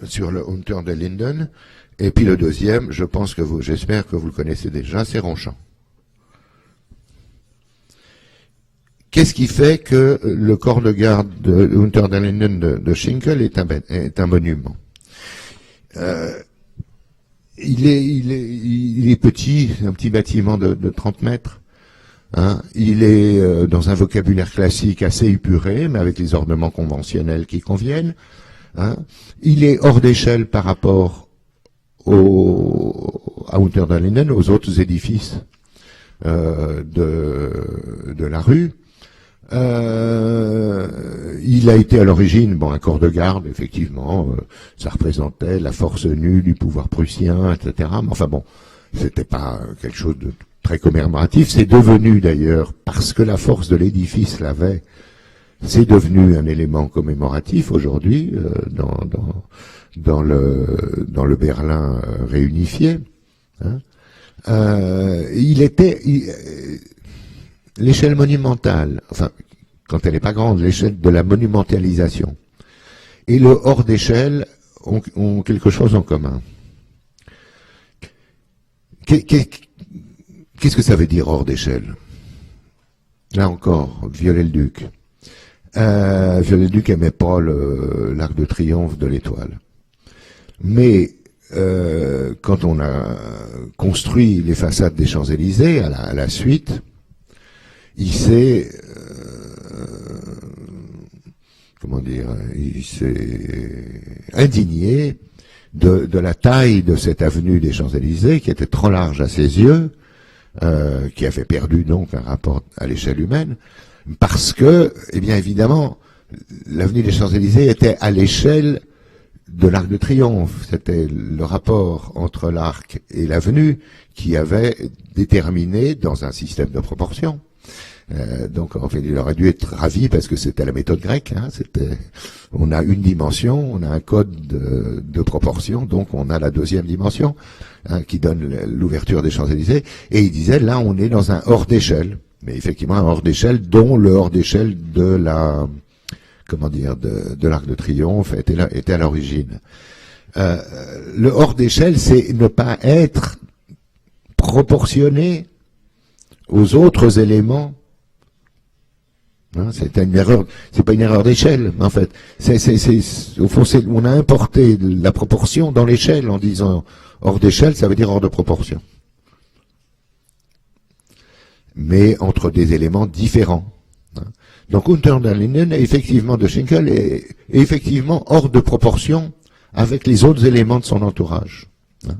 sur le Unter den Linden. Et puis le deuxième, j'espère que vous le connaissez déjà, c'est Ronchamp. Qu'est-ce qui fait que le corps de garde de Unter den Linden de Schinkel est un monument? Il est petit, c'est un petit bâtiment de 30 mètres. Hein. Il est dans un vocabulaire classique assez épuré, mais avec les ornements conventionnels qui conviennent. Hein. Il est hors d'échelle par rapport à Unter den Linden, aux autres édifices de la rue. Il a été à l'origine, un corps de garde, effectivement, ça représentait la force nue du pouvoir prussien, etc. Mais enfin bon, c'était pas quelque chose de très commémoratif. C'est devenu d'ailleurs, parce que la force de l'édifice l'avait, c'est devenu un élément commémoratif aujourd'hui dans le Berlin réunifié. Hein. L'échelle monumentale, enfin, quand elle n'est pas grande, l'échelle de la monumentalisation et le hors d'échelle ont quelque chose en commun. Qu'est-ce que ça veut dire hors d'échelle? Là encore, Viollet-le-Duc. Viollet-le-Duc n'aimait pas l'arc de triomphe de l'Étoile. Mais quand on a construit les façades des Champs-Élysées à la suite, il s'est indigné de la taille de cette avenue des Champs-Élysées qui était trop large à ses yeux, qui avait perdu donc un rapport à l'échelle humaine, parce que, eh bien évidemment, l'avenue des Champs-Élysées était à l'échelle de l'Arc de Triomphe. C'était le rapport entre l'arc et l'avenue qui avait déterminé dans un système de proportion. Donc en fait, il aurait dû être ravi parce que c'était la méthode grecque. Hein, on a une dimension, on a un code de proportion, donc on a la deuxième dimension qui donne l'ouverture des Champs-Élysées. Et il disait là, on est dans un hors d'échelle, mais effectivement un hors d'échelle dont le hors d'échelle de l'Arc de Triomphe était à l'origine. Le hors d'échelle, c'est ne pas être proportionné aux autres éléments. Hein, c'est une erreur, c'est pas une erreur d'échelle, en fait. Au fond, on a importé la proportion dans l'échelle en disant hors d'échelle, ça veut dire hors de proportion. Mais entre des éléments différents. Hein. Donc Unter den Linden, effectivement, de Schinkel est effectivement hors de proportion avec les autres éléments de son entourage. Hein.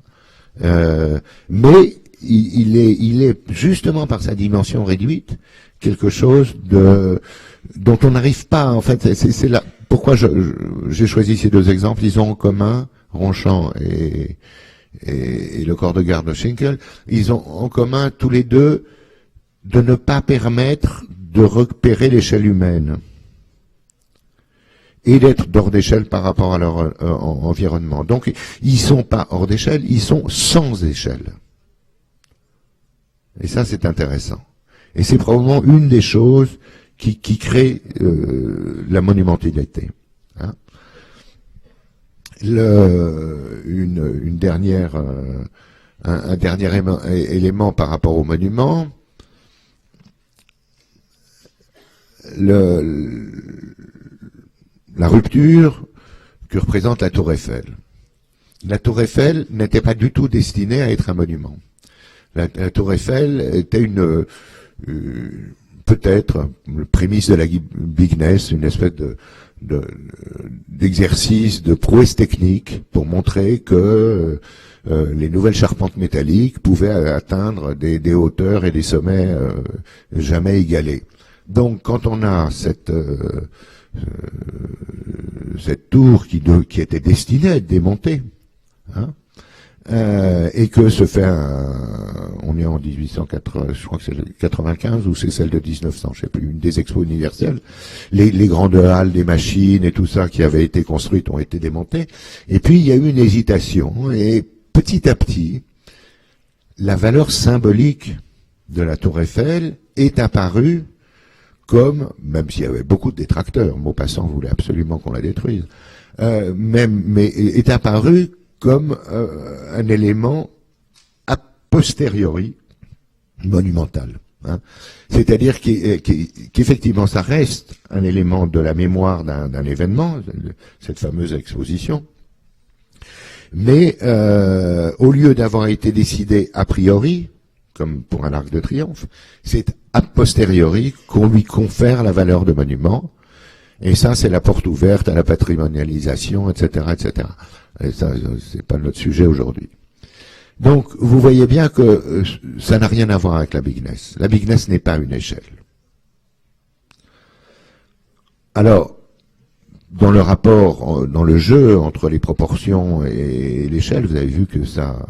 Mais il est justement par sa dimension réduite quelque chose dont on n'arrive pas, en fait, c'est là pourquoi j'ai choisi ces deux exemples. Ils ont en commun, Ronchamp et le corps de garde de Schinkel, ils ont en commun tous les deux de ne pas permettre de repérer l'échelle humaine et d'être hors d'échelle par rapport à leur environnement. Donc, ils sont pas hors d'échelle, ils sont sans échelle. Et ça, c'est intéressant. Et c'est probablement une des choses qui crée la monumentalité. Hein. Un dernier élément par rapport au monument, la rupture que représente la Tour Eiffel. La Tour Eiffel n'était pas du tout destinée à être un monument. La Tour Eiffel était peut-être le prémisse de la bigness, une espèce d'exercice de prouesse technique pour montrer que les nouvelles charpentes métalliques pouvaient atteindre des hauteurs et des sommets jamais égalés. Donc, quand on a cette tour qui était destinée à être démontée, hein, et que se fait on est en 1880, je crois que c'est 95 ou c'est celle de 1900, je sais plus, une des expos universelles. Les grandes halles des machines et tout ça qui avaient été construites ont été démontées. Et puis il y a eu une hésitation et petit à petit, la valeur symbolique de la Tour Eiffel est apparue comme, même s'il y avait beaucoup de détracteurs, Maupassant voulait absolument qu'on la détruise, mais est apparue comme un élément a posteriori monumental. Hein. C'est-à-dire qu'effectivement ça reste un élément de la mémoire d'un événement, cette fameuse exposition, mais au lieu d'avoir été décidé a priori, comme pour un arc de triomphe, c'est a posteriori qu'on lui confère la valeur de monument, et ça c'est la porte ouverte à la patrimonialisation, etc., etc. Et ça, c'est pas notre sujet aujourd'hui. Donc, vous voyez bien que ça n'a rien à voir avec la bigness. La bigness n'est pas une échelle. Alors, dans le rapport, dans le jeu entre les proportions et l'échelle, vous avez vu que ça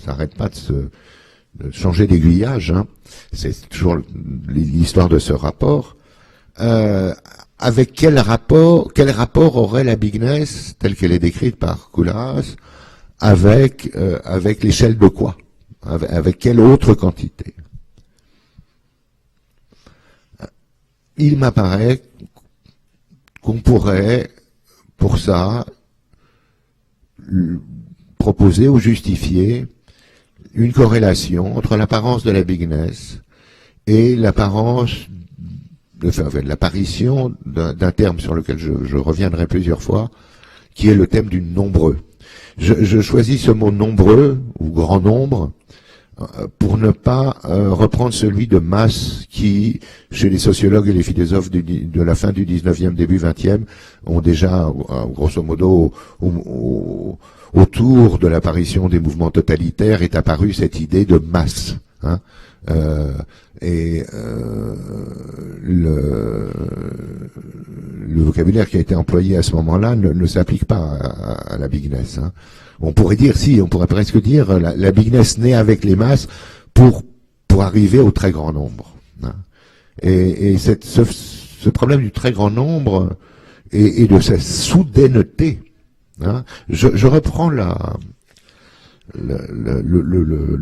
arrête pas de changer d'aiguillage. Hein. C'est toujours l'histoire de ce rapport. Avec quel rapport aurait la bigness, telle qu'elle est décrite par Koolhaas, avec l'échelle de quoi? Avec quelle autre quantité? Il m'apparaît qu'on pourrait, pour ça, proposer ou justifier une corrélation entre l'apparence de la bigness et l'apparence l'apparition d'un terme sur lequel je reviendrai plusieurs fois, qui est le thème du nombreux. Je choisis ce mot nombreux, ou grand nombre, pour ne pas reprendre celui de masse qui, chez les sociologues et les philosophes de la fin du 19e, début 20e, ont déjà, grosso modo, autour de l'apparition des mouvements totalitaires, est apparue cette idée de masse. Hein. Le vocabulaire qui a été employé à ce moment-là ne s'applique pas à la bigness. Hein. On pourrait dire, on pourrait presque dire la bigness naît avec les masses pour arriver au très grand nombre. Hein. Et ce problème du très grand nombre et de sa soudaineté, hein, je reprends le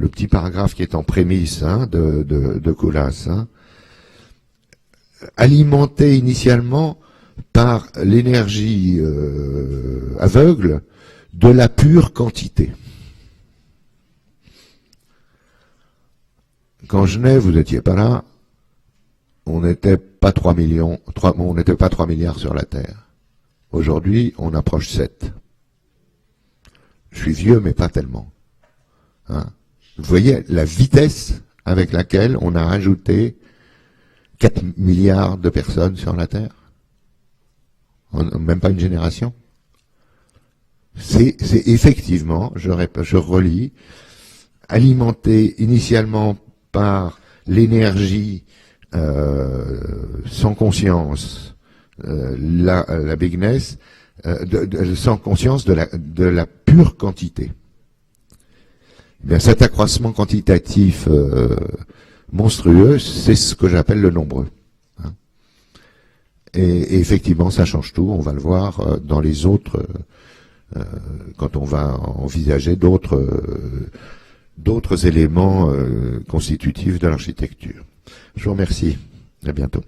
petit paragraphe qui est en prémisse, hein, de Koolhaas, hein, alimenté initialement par l'énergie aveugle de la pure quantité. Quand je nais, vous n'étiez pas là, on n'était pas 3 milliards sur la Terre. Aujourd'hui, on approche 7. Je suis vieux, mais pas tellement. Hein. Vous voyez la vitesse avec laquelle on a rajouté 4 milliards de personnes sur la Terre. Même pas une génération. C'est effectivement, je relis, alimenté initialement par l'énergie sans conscience, la bigness, sans conscience de la pure quantité. Bien, cet accroissement quantitatif monstrueux, c'est ce que j'appelle le nombreux. Hein. Et effectivement, ça change tout. On va le voir dans les autres, quand on va envisager d'autres éléments constitutifs de l'architecture. Je vous remercie. À bientôt.